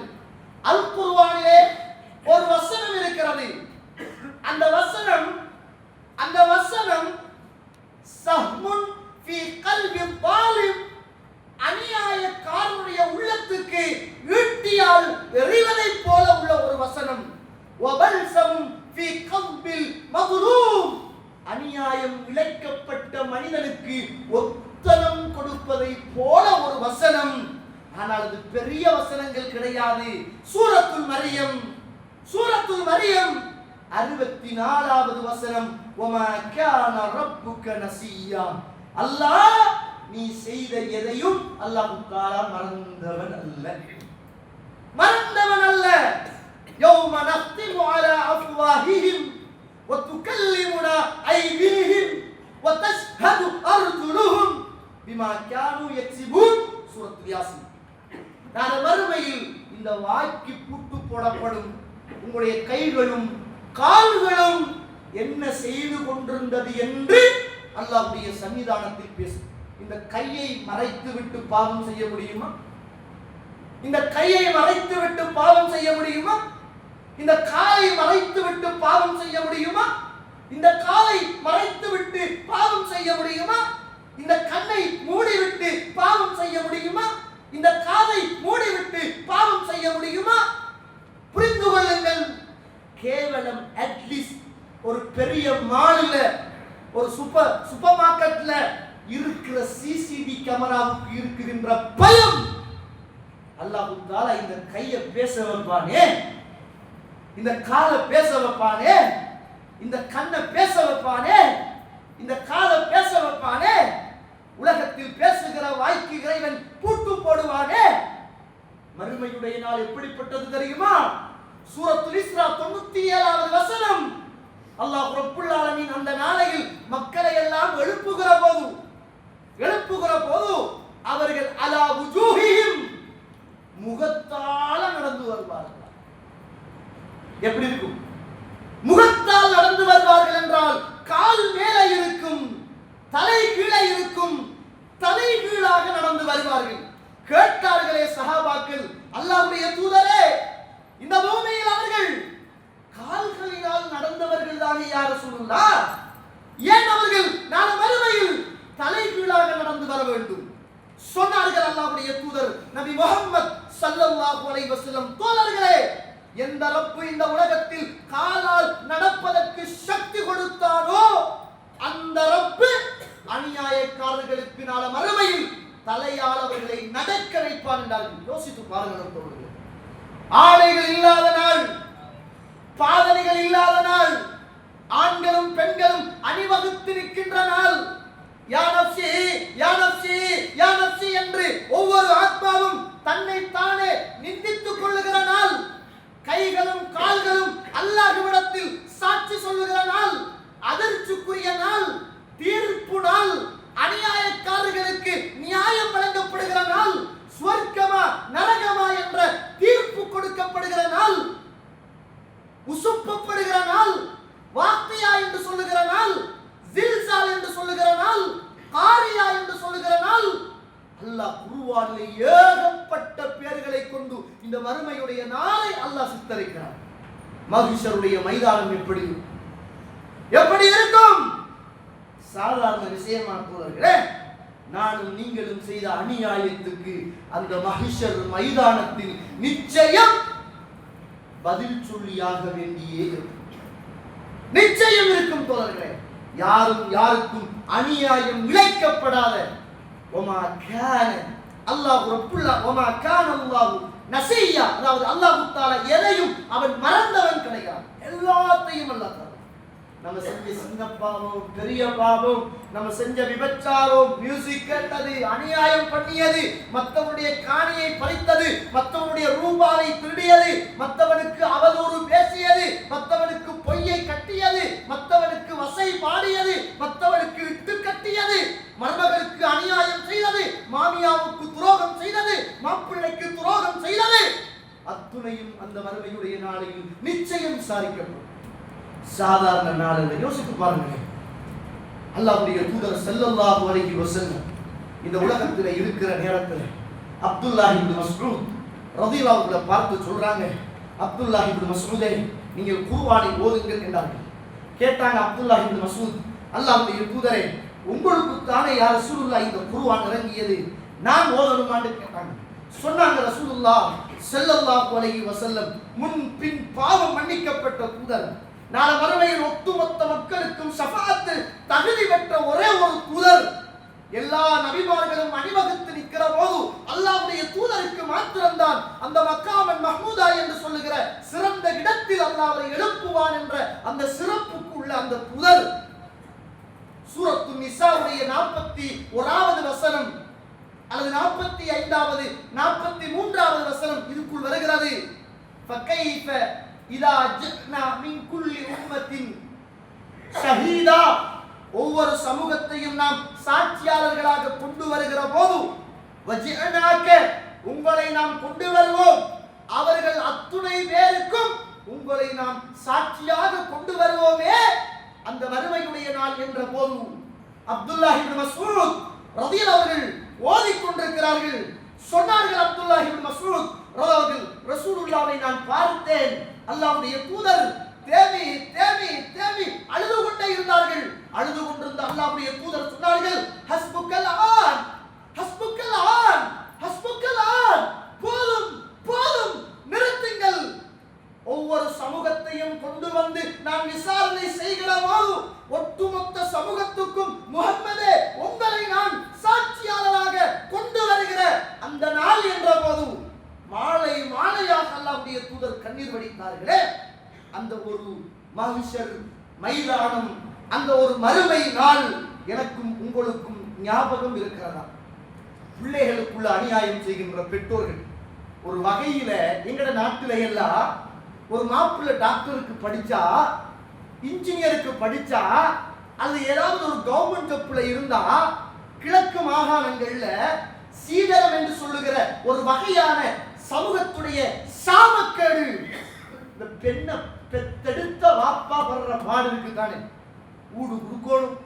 Speaker 1: அல் குர்ஆனிலே ஒரு வசனம் இருக்கிறது. அந்த வசனம் சஹ்முன் ஃபீ கல்பி ஸாலிம், அநியாயக்காரனுடைய உள்ளத்துக்கு ஈட்டியால் எறிவதை போல உள்ள ஒரு வசனம். வபல்சம் ஃபீ கல்பில் மக்ரூம், அநியாயம் இழைக்கப்பட்ட மனிதனுக்கு ஒத்தனம் கொடுப்பதை போல ஒரு வசனம். ஆனால் அது பெரிய வசனங்கள் கிடையாது. சூரத்துல் மரியம் 64வது வசனம், வமா கான ரப்புக நசியா, அல்லாஹ் நீ செய்த எதையும் அல்லாஹ் தஆலா மறந்தவன் அல்ல. யௌம நக்திமு அலா அஃப்வாஹிஹிம் வ துகல்லிமுனா ஐதீஹிம் வ தஷ்ஹது அர்ஜுலுஹும் பிமா கானூ யக்ஸிபூன். சூரத்துல் யாஸின். நாளை மறுமையில் இந்த வாய்க்கு பூட்டு போடப்படும். உங்களுடைய கைகளும் கால்களும் என்ன செய்து கொண்டிருந்தது என்று அல்லாஹ்வுடைய சன்னிதானத்தில் பேசும். இந்த கையை மறைத்து விட்டு பாவம் செய்ய முடியுமா? இந்த கையை மறைத்து விட்டு பாவம் செய்ய முடியுமா? இந்த காலை மறைத்து விட்டு பாவம் செய்ய முடியுமா? இந்த காலை மறைத்து விட்டு பாவம் செய்ய முடியுமா? இந்த கண்ணை மூடிவிட்டு பாவம் செய்ய முடியுமா? இந்த காதை மூடிவிட்டு பாவம் செய்ய முடியுமா? புரிந்து கொள்ளுங்கள். கேவலம் அட்லீஸ்ட் ஒரு பெரிய மால்ல, ஒரு சூப்பர் மார்க்கெட்ல இருக்கிற சிசிடி கேமராவுக்கு இருக்குகின்ற பயம் அல்லாஹ் தஆலா இந்த கையை பேச வைப்பானே, இந்த காலை பேச வைப்பானே, இந்த கண்ணை பேச வைப்பானே, இந்த காலை பேச வைப்பானே, உலகத்தில் பேசுகிற வாய்க்கு இறைவன் பூட்டு போடுவானே. மறுமையுடைய நாள் எப்படிப்பட்டது தெரியுமா? சூரத்துல் இஸ்ரா 97வது வசனம். அல்லாஹ் ரப்புல் ஆலமீன் அந்த நாளையில் மக்களை எல்லாம் எழுப்புகிற போது அவர்கள் அலா வுஜூஹிஹிம் முகத்தால நடந்து வருவார்கள். எப்படி இருக்கும்? முகத்தால் நடந்து வருவார்கள் என்றால் கால் மேலே இருக்கும், தலை கீழே இருக்கும், தலை கீழாக நடந்து வருவார்கள். கேட்டார்களே சஹாபாக்கள், அல்லாஹ்வுடைய தூதரே, இந்த பூமியில் அவர்கள் கால்களினால் நடந்தவர்கள் தானே யா ரசூலுல்லாஹ், ஏன் அவர்கள் நாளை மறுமையில் தலை கீழாக நடந்து வர வேண்டும்? சொன்னார்கள் அல்லாஹ்வுடைய தூதர் நபி முஹம்மத் ஸல்லல்லாஹு அலைஹி வஸல்லம், தோழர்களே, எந்த ரப்பு இந்த உலகத்தில் காலால் நடப்பதற்கு சக்தி கொடுத்தானோ அந்த ரப்பு அநியாயக்காரர்களுக்கு நாளை மறுமையில் தலையால் அவர்களை நடக்க வைப்பான் என்றார்கள். யோசித்து பாருங்கள் தோழர்களே. ஆடைகள் இல்லாத நாள், பாதணிகள் இல்லாத நாள், ஆண்களும் பெண்களும் அணிவகுத்து நிற்கின்ற நாள், யா நஃப்ஸி யா நஃப்ஸி யா நஃப்ஸி என்று ஒவ்வொரு ஆத்மாவும் தன்னை தானே நிந்தித்துக் கொள்ளுகிற நாள், கைகளும் கால்களும் அல்லாஹ்விடத்தில் சாட்சி சொல்லுகிற நாள், அதிர்ச்சிக்குரிய நாள், தீர்ப்பு நாள், அநியாயக்காரர்களுக்கு நியாயம் வழங்கப்படுகிற நாள், சுவர்க்கமா நரகமா என்ற தீர்ப்பு கொடுக்கப்படுகிற நாள், உசுப்பப்படுகிற நாள், வாக்தியா என்று சொல்லுகிற நாள், ஜில்சால் என்று சொல்லுகிற நாள், காரியா என்று சொல்லுகிற நாள். அல்லாஹ் குர்ஆனிலே ஏகப்பட்ட பெயர்களை கொண்டு இந்த மறுமையுடைய நாளை அல்லாஹ் சித்தரிக்கிறார். மஹ்ஷருடைய மைதானம் எப்படி இருக்கும்? சாதாரண விஷயமா தோழர்களே, நானும் நீங்களும் செய்த அநியாயத்துக்கு அந்த மஹ்ஷர் மைதானத்தில் நிச்சயம் பதில் சொல்லியாக வேண்டியே நிச்சயம் இருக்கும் தோழர்களே. யாரும் யாருக்கும் அநியாயம் இழைக்கப்படாத ஒமா கான அல்லாஹ் ரப்புல் ஒமா கான அல்லாஹ் நஸியா, அதாவது அல்லாஹ் தஆலா எதையும் அவன் மறந்தவன் கிடையாது. எல்லாத்தையும் அல்லாஹ் தஆலா நம்ம செஞ்ச சின்ன பாவம், பெரிய பாவம், நம்ம செஞ்ச விபச்சாரம், மியூசிக் கேட்டது, அநியாயம் பண்ணியது, மற்றவனுடைய காணியை பறித்தது, மற்றவனுடைய ரூபாவை திருடியது, மற்றவனுக்கு அவதூறு பேசியது, மற்றவனுக்கு பொய்யை கட்டியது, மற்றவனுக்கு வசை பாடியது, மற்றவனுக்கு இட்டு கட்டியது, மருமகளுக்கு அநியாயம் செய்தது, மாமியாவுக்கு துரோகம் செய்தது, மாப்பிள்ளைக்கு துரோகம் செய்தது, அத்துணையும் அந்த மறுமையுடைய நாளையில் நிச்சயம் விசாரிக்கப்படும். சாதாரண நாள் அல்ல. யோசித்து பாருங்க. அல்லாஹ்வுடைய தூதர் ஸல்லல்லாஹு அலைஹி வஸல்லம் இந்த உலகத்தில் இருக்கிற நேரத்தில் அப்துல்லாஹ் இப்னு மஸ்ஊத் ரலியல்லாஹு அன்ஹு பார்த்து சொல்றாங்க, அப்துல்லாஹ் இப்னு மஸ்ஊதே, நீங்கள் குர்ஆனை ஓதுங்கள் என்றார்கள். கேட்டாங்க அப்துல்லாஹ் இப்னு மஸ்ஊத், அல்லாஹ்வுடைய தூதரே, உங்களுக்கு தானே யா ரசூலுல்லாஹ் இந்த குர்ஆன் இறங்கியது, நான் ஓதணுமான்னு கேட்டாங்க. சொன்னாங்க ரசூலுல்லாஹ் ஸல்லல்லாஹு அலைஹி வஸல்லம் முன் பின் பாவம் மன்னிக்கப்பட்ட தூதர், நாளை மறுமையில் ஒட்டுமொத்த மக்களுக்கும் ஷஃபாஅத் தகுதி பெற்ற ஒரே ஒரு தூதர். எல்லா நபிமார்களும் அணிவகுத்து நிற்கிற போது அல்லாஹ்வுடைய தூதருக்கு மாத்திரம்தான் அந்த மக்காமன் மஹ்மூதா என்று சொல்லுகிற சிறந்த இடத்தில் அல்லாஹ் அவரை எழுப்புவான் என்ற அந்த சிறப்புக்கு உள்ள அந்த தூதர். சூரத்து நிசாவுடைய 41வது வசனம் அல்லது 45வது 43வது வசனம் இதுக்குள் வருகிறது. ஃபகைஃப இதா ஜினா மின் குல்லி உம்மத்தின் ஷஹீதா, ஒவ்வொரு சமூகத்தையும் நாம் சாட்சியாளர்களாக கொண்டு வருகிற போது வஜினாக, உங்களை நாம் கொண்டு வருவோம், அவர்கள் அத்துணை பேருக்கும் உங்களை நாம் சாட்சியாக கொண்டு வருவோமே அந்த மறுமையுடைய நாள் என்ற போது அப்துல்லாஹ் இப்னு மஸ்ஊத் ரலியல்லாஹு அவர்கள் ஓதிக்கொண்டிருக்கிறார்கள். சொன்னார்கள் அப்துல்லாஹ் இப்னு மஸ்ஊத் அவர்கள், ரசூலுல்லாஹ்வை நான் பார்த்தேன், அல்லாஹ்வுடைய தூதர் தேவி தேவி தேவி அழுது கொண்டே இருந்தார்கள். அழுது கொண்டிருந்த அல்லாஹ்வுடைய தூதர் சொன்னார்கள், ஹஸ்புக்கல் ஆன் ஹஸ்புக்கல் ஆன் ஹஸ்புக்கல் ஆன், போதும் போதும் நிறுத்துங்கள், ஒவ்வொரு சமூகத்தையும் கொண்டு வந்து நான் விசாரணை செய்கிற போது ஒட்டுமொத்த சமூகத்துக்கும் முஹம்மதே உங்களை நான் சாட்சியாளராக கொண்டு வருகிற அந்த நாள் என்ற போது மாலை மாலையாக அல்லாஹ்வுடைய தூதர் கண்ணீர் வடித்தார்களே, அந்த ஒரு மஹ்ஷர் மைதானம், அந்த ஒரு மறுமை நாள் எனக்கும் உங்களுக்கும் ஞாபகம் இருக்கிறதா? பிள்ளைகளுக்குள்ள அநியாயம் செய்கின்ற பெற்றோர்கள் ஒரு வகையில எங்கட நாட்டில எல்லாம் ஒரு மாப்பிள்ளை டாக்டருக்கு படிச்சா, இன்ஜினியருக்கு படிச்சா, அது ஏதாவது ஒரு கவர்மெண்ட் ஜாப்ல இருந்தா கிழக்கு மாகாணங்கள்ல சீதரம் என்று சொல்லுகிற ஒரு வகையான சமூகத்துடைய சாமக்கேடு. இந்த பெண்ணை பெத்தெடுத்த வாப்பா படுற பாடு இருக்கு தானே. ஊடு கொடுக்கணும்,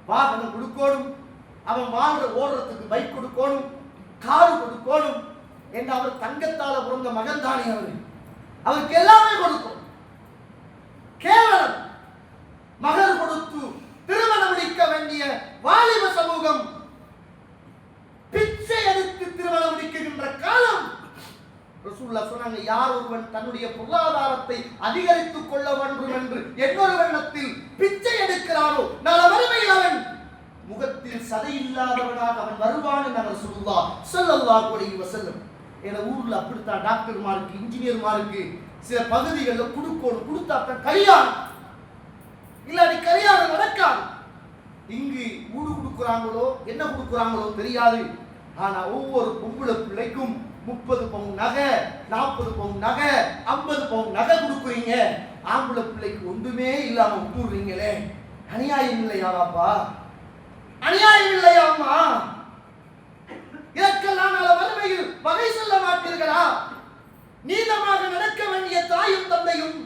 Speaker 1: வாகனம் கொடுக்கணும், அவன் வாழ்ற ஓடுறதுக்கு பைக் கொடுக்கணும், காரு கொடுக்கணும் என்று அவர் தங்கத்தால பிறந்த மகன் தானே அவருக்கு எல்லாமே கொடுக்கும். கேவலம் மகர் கொடுத்து திருமணம் முடிக்க வேண்டிய வாலிப சமூகம் பிச்சை எடுத்து திருமணம் முடிக்கின்ற காலம். ரசூலுல்லாஹ் சொன்னாங்க, யார் ஒருவன் தன்னுடைய பொருளாதாரத்தை அதிகரித்துக் கொள்ள வேண்டும் என்று இன்னொரு வண்ணத்தில் பிச்சை எடுக்கிறாரோ நாளை மறுமையில் அவன் முகத்தில் சதை இல்லாதவனாக அவன் வருவான் என்று ரசூலுல்லாஹ் ஸல்லல்லாஹு அலைஹி வஸல்லம். என ஊர்ல அப்படித்தான் டாக்டர்மாருக்கு இன்ஜினியர்மாருக்கு சில பகுதிகளில் கொடுத்தா தான் கல்யாணம், இல்லாட்டி கல்யாணம் நடக்காது. இங்கு ஊடு கொடுக்குறாங்களோ என்ன கொடுக்குறாங்களோ தெரியாது. ஆனா ஒவ்வொரு பொம்பளை பிள்ளைக்கும் 30 பவுன் நகை, 40 பவுன் நகை, 50 பவுன் நகை கொடுக்குறீங்க. ஆம்பளை பிள்ளைக்கு ஒன்றுமே இல்லாம விட்டுறீங்களே, அநியாயம் இல்லையா பாப்பா? அநியாயம் இல்லையா அம்மா? இதற்கெல்லாம் நல்ல வறுமையில் வகை சொல்ல மாட்டீர்களா? நீதமாக நடக்க வேண்டிய தாயும் தந்தையும்,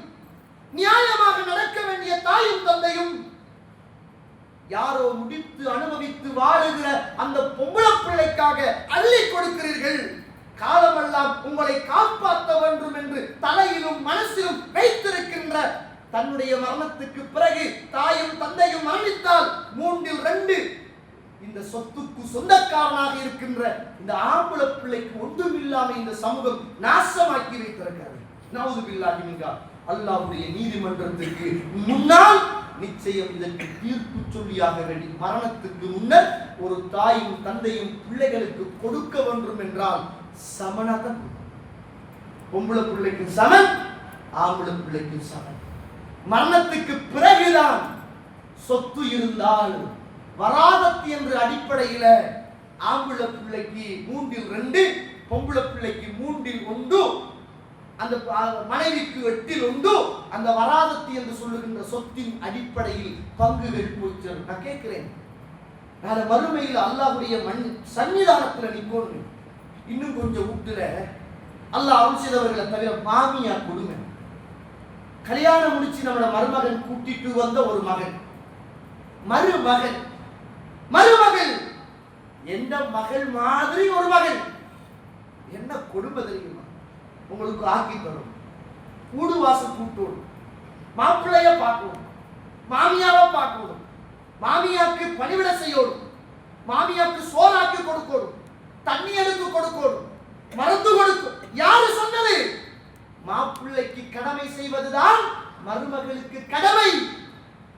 Speaker 1: நியாயமாக நடக்க வேண்டிய தாயும் தந்தையும் யாரோ முடித்து அனுபவித்து வாழுகிற அந்த பொம்பளை பிள்ளைக்காக அள்ளி கொடுக்கிறீர்கள். காலமெல்லாம் உங்களை காப்பாற்ற வேண்டும் என்று தலையிலும் மனசிலும் வைத்திருக்கின்ற தன்னுடைய மரணத்துக்கு பிறகு தாயும் தந்தையும் மரணித்தால் 3/2 இந்த சொத்துக்கு சொந்தக்காரனாக இருக்கின்ற இந்த ஆம்பளை பிள்ளைக்கு ஒன்றுமில்லாம இந்த சமூகம் நாசமாக்கி வைத்திருக்கிறது. நவுது பில்லாஹி மின்ஹா. அல்லாஹ்வுடைய நீதிமன்றத்திற்கு முன்னால் நிச்சயம் இதற்கு தீர்ப்பு சொல்லியாக வேண்டி மரணத்துக்கு முன்னர் ஒரு தாயும் தந்தையும் பிள்ளைகளுக்கு கொடுக்க வேண்டும் என்றால் சமனாக பொம்பளை பிள்ளைக்கு சமன், ஆம்பளை பிள்ளைக்கு சமன். மரணத்துக்கு பிறகுதான் சொத்து இருந்தால் வராதத்து என்ற அடிப்படையில ஆம்பளை பிள்ளைக்கு 3/2, பொம்பளை பிள்ளைக்கு 3/1, அந்த மனைவிக்கு 8/1, அந்த வராதத்து என்று சொல்லுகின்ற சொத்தின் அடிப்படையில் பங்குகள் போச்சு. நான் கேட்கிறேன், நாளை மறுமையில் அல்லாஹ்வுடைய சன்னிதானத்தில் நிற்கணும். இன்னும் கொஞ்சம் வீட்டுல அல்லாஹ் அருள் செய்தவர்களை தவிர மாமியா கொடுமை. கல்யாணம் முடிச்சு நம்மளோட மருமகன் கூட்டிட்டு வந்த ஒரு மகன், மருமகள் எந்த மகள் மாதிரி ஒரு மகள். என்ன கொடுமை தெரியுமா? உங்களுக்கு ஆக்கி தரும், ஊடு வாசல் கூட்டணும், மாப்பிள்ளைய பார்க்கணும், மாமியாவை பார்க்கணும், மாமியாக்கு பணிவிட செய்யணும், மாமியாக்கு சோறாக்கி கொடுக்கணும், தண்ணி எடுத்து கொடுக்கணும், மருந்து கொடுக்கும். யாரு சொன்னது? மாப்பிள்ளைக்கு கடமை செய்வதுதான் மருமகளுக்கு கடமை.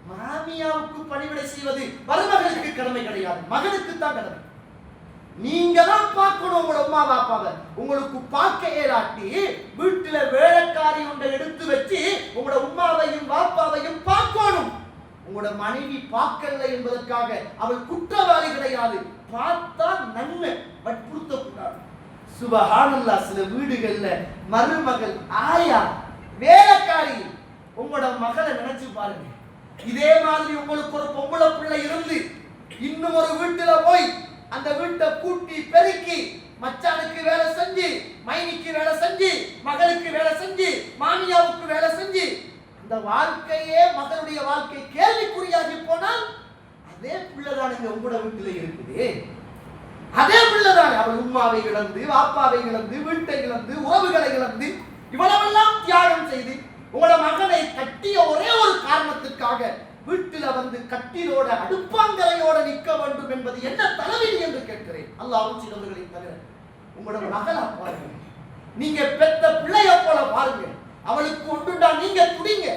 Speaker 1: மாமியாவுக்கு பணிவிடை செய்வது மருமகளுக்கு கடமை கிடையாது, மகனுக்கு தான் கடமை. நீங்க தான் பார்க்கணும் உங்களோட அம்மா பாப்பாவை. உங்களுக்கு பார்க்க ஏலாட்டி வீட்டுல வேலைக்காரி ஒன்றை எடுத்து வச்சு உங்களோட உம்மாவையும் பாப்பாவையும் பார்க்கணும். உங்களோட மனைவி பார்க்கல என்பதற்காக அவள் குற்றவாளி கிடையாது. பார்த்தா நன்மை, வற்புறுத்த கூடாது. சுபஹானல்லாஹ். சில வீடுகள்ல மருமகள் ஆயா வேலைக்காரி. உங்களோட மகளை நினைச்சு பாருங்க. இதே மாதிரி உங்களுக்கு ஒரு பொம்பளை பிள்ளை இருந்து இன்னும் ஒரு வீட்டுல போய் அந்த வீட்டை கூட்டி பெருக்கி மச்சானுக்கு வேலை செஞ்சு, மைனிக்கு வேலை செஞ்சு, மகளுக்கு வேலை செஞ்சு, மாமியாவுக்கு வேலை செஞ்சு அந்த வாழ்க்கையே மகளுடைய வாழ்க்கை கேள்விக்குறியாகி போனால் அதே பிள்ளைதானுங்க உங்களோட வீட்டுல இருக்குது. அதே பிள்ளைதான் அவள் உம்மாவை இழந்து, வாப்பாவை இழந்து, வீட்டை இழந்து, உறவுகளை இழந்து இவ்வளவெல்லாம் தியாகம் செய்து உங்களோட மகனை கட்டிய ஒரே ஒரு காரணத்துக்காக வீட்டில வந்து கட்டிலோட அடுப்பாங்கரையோட நிற்க வேண்டும் என்பது என்ன தலைவிதி என்று கேட்கிறேன். அல்லாஹ் சிலவர்களை தவிர உங்களோட மகளா பாருங்க, நீங்க பெத்த பிள்ளைய போல பாருங்க. அவளுக்கு ஒன்றுண்டா நீங்க துடிங்க,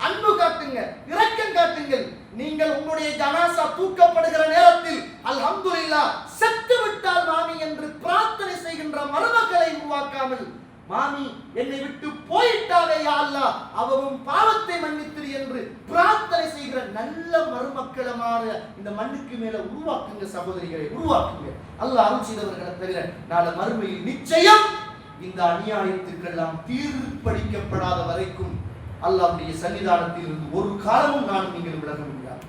Speaker 1: அன்பு காட்டுங்க, இரக்கம் காட்டுங்கள். நீங்கள் உங்களுடைய ஜனாசா தூக்கப்படுகிற நேரத்தில் அல்ஹம்துலில்லாஹ் செத்து விட்டால் மாமி என்று பிரார்த்தனை செய்கின்ற மருமக்களை உருவாக்காமல், மாமி என்னை விட்டு போயிட்டாவே யா அல்லாஹ் அவவும் பாவத்தை மன்னித்திரு என்று பிரார்த்தனை செய்கிற நல்ல மருமக்களமான இந்த மண்ணுக்கு மேல உருவாக்குங்க சகோதரிகளை, உருவாக்குங்க. அல்லாஹ் அருள் செய்தவர்களை தவிர நாளை மறுமையில் நிச்சயம் இந்த அநியாயத்துக்கெல்லாம் தீர்ப்பளிக்கப்படாத வரைக்கும் அல்லாஹ்வுடைய சன்னிதானத்தில் இருந்து ஒரு காலமும் நானும் நீங்கள் விலக முடியாது.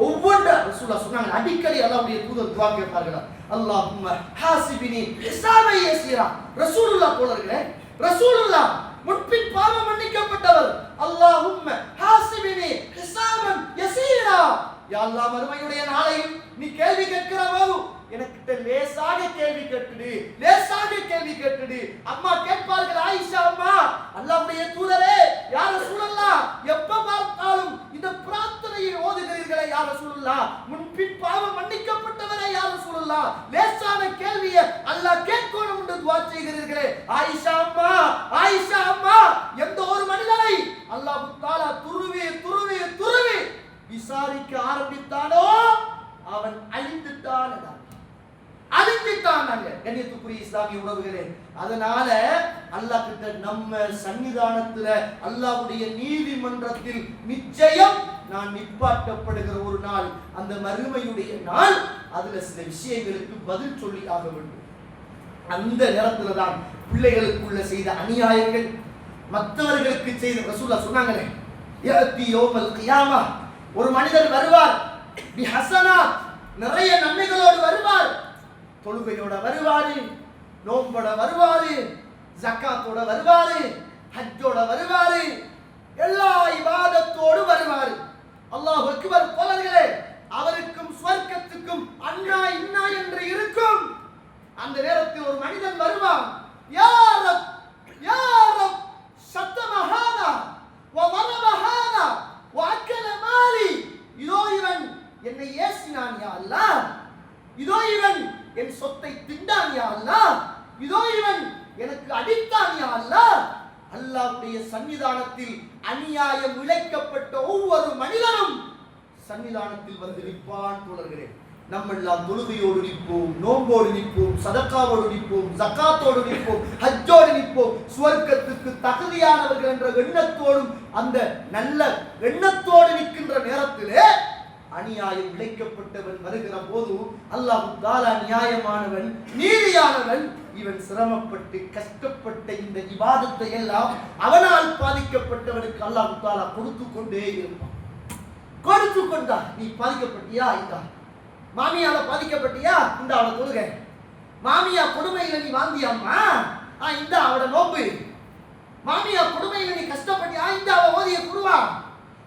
Speaker 1: ஒவ்வொன்று ரசூலுல்லாஹ் சொன்னாங்க, அடிக்கடி அல்லாஹ்வுடைய தூதர் துஆ கேட்பார்களா, அல்லாஹும்ம ஹாசிபினி ஹிசாபை யஸீரா. ரசூலுல்லாஹ் தோழர்களே, ரசூலுல்லாஹ் முன்பின் பாவம் மன்னிக்கப்பட்டவர். அல்லாஹும்ம ஹாசிபினி ஹிசாபன் யஸீரா. யா அல்லாஹ் மறுமையுடைய நாளையில் நீ கேள்வி கேட்கிற போது எனக்கிட்ட லேசாக கேள்வி கேட்டுடு, லேசாக கேள்வி கேட்டுடு. அம்மா கேட்பார்கள், ஆயிஷா அம்மா, அல்லாஹ்வுடைய தூதரே யா ரசூலல்லாஹ் எப்ப பார்த்தாலும் இந்த பிரார்த்தனையை ஓதுகிறீர்களே யா ரசூலல்லாஹ், முன்பின் பாவம் மன்னிக்கப்பட்டவரே யா ரசூலல்லாஹ், லேசான கேள்வியை அல்லாஹ் கேட்கணும் என்று துஆ செய்கிறீர்களே ஆயிஷா அம்மா, ஆயிஷா அம்மா, எந்த ஒரு மனிதனை அல்லாஹ் தஆலா துருவி துருவி துருவி விசாரிக்க ஆரம்பித்தானோ அவன் அழிந்துட்டான், அழிஞ்சிட்டாங்க. கண்ணியத்துக்குரிய இஸ்லாமிய உறவுகளே, அதனால அல்லாஹ் கிட்ட நம்ம சன்னிதானத்துல அல்லாஹ்வுடைய நீதிமன்றத்தில் நிச்சயம் நான் நிப்பாட்டப்படுகிற ஒரு நாள், அந்த மறுமையுடைய நாள். அதுல சில விஷயங்களுக்கு பதில் சொல்லி ஆக வேண்டும். அந்த நேரத்துல தான் பிள்ளைகளுக்குள்ள செய்த அநியாயங்கள், மற்றவர்களுக்கு செய்த ரசூலுல்லாஹ் சொன்னாங்களே, யஅதி யௌமல் கியாமா, ஒரு மனிதர் வருவார் பிஹஸனாத், நிறைய நன்மைகளோடு வருவார், தொழுகையோட வருவாரு, நோம்போட வருவாரு, ஜக்காத்தோட வருவாரு, ஹஜ்ஜோட வருவாரு, எல்லா இபாதத்தோடு வருவாரு. அல்லாஹ் அக்பர் தோழர்களே, அவருக்கும் சுவர்க்கத்துக்கும் அண்ணா இன்னா என்று இருக்கும். அந்த நேரத்தில் ஒரு மனிதன் வருவான், யா ரப் யா ரப் ஷத்தம ஹாதா வ வலப ஹாதா வ அக்கல மாலி. இதோ இவன் என்னை ஏசினான் யா அல்லாஹ், இதோ இவன் என் சொத்தை திண்டான் யா அல்லாஹ், இதோ இவன் எனக்கு அடித்தான் யா அல்லாஹ். அல்லாஹ்வுடைய சன்னிதானத்தில் அநியாயம் இழைக்கப்பட்ட ஒவ்வொரு மனிதனும் சன்னிதானத்தில் வந்து நிற்பான். தோழர்களே, நம்ம எல்லாம் தொழுகையோடு நிற்போம், நோம்போடு நிற்போம், சதக்காவோடு நிற்போம், ஜக்காத்தோடு நிற்போம், ஹஜ்ஜோடு நிற்போம். சுவர்க்கத்துக்கு தகுதியானவர்கள் என்ற எண்ணத்தோடும் அந்த நல்ல எண்ணத்தோடு நிற்கின்ற நேரத்திலே அநியாயம் இழைக்கப்பட்டவன் வருகிற போது அல்லாஹ் தஆலா நியாயமானவன், நீதியானவன். இவன் சிரமப்பட்டு கஷ்டப்பட்ட இந்த இபாதத்தை எல்லாம் அவனால் பாதிக்கப்பட்டவனுக்கு அல்லாஹ் தஆலா கொடுத்து கொண்டே இருப்பான். கொடுத்து கொண்டா, நீ பாதிக்கப்பட்டியா, இந்தா. மாமியால பாதிக்கப்பட்டியா, இந்த அவளை தொழுகை. மாமியா கொடுமையில நீ வாந்தியாம்மா, இந்த அவட நோம்பு. மாமியா கொடுமையில நீ கஷ்டப்பட்டியா, இந்த அவ ஓதிய குருவா.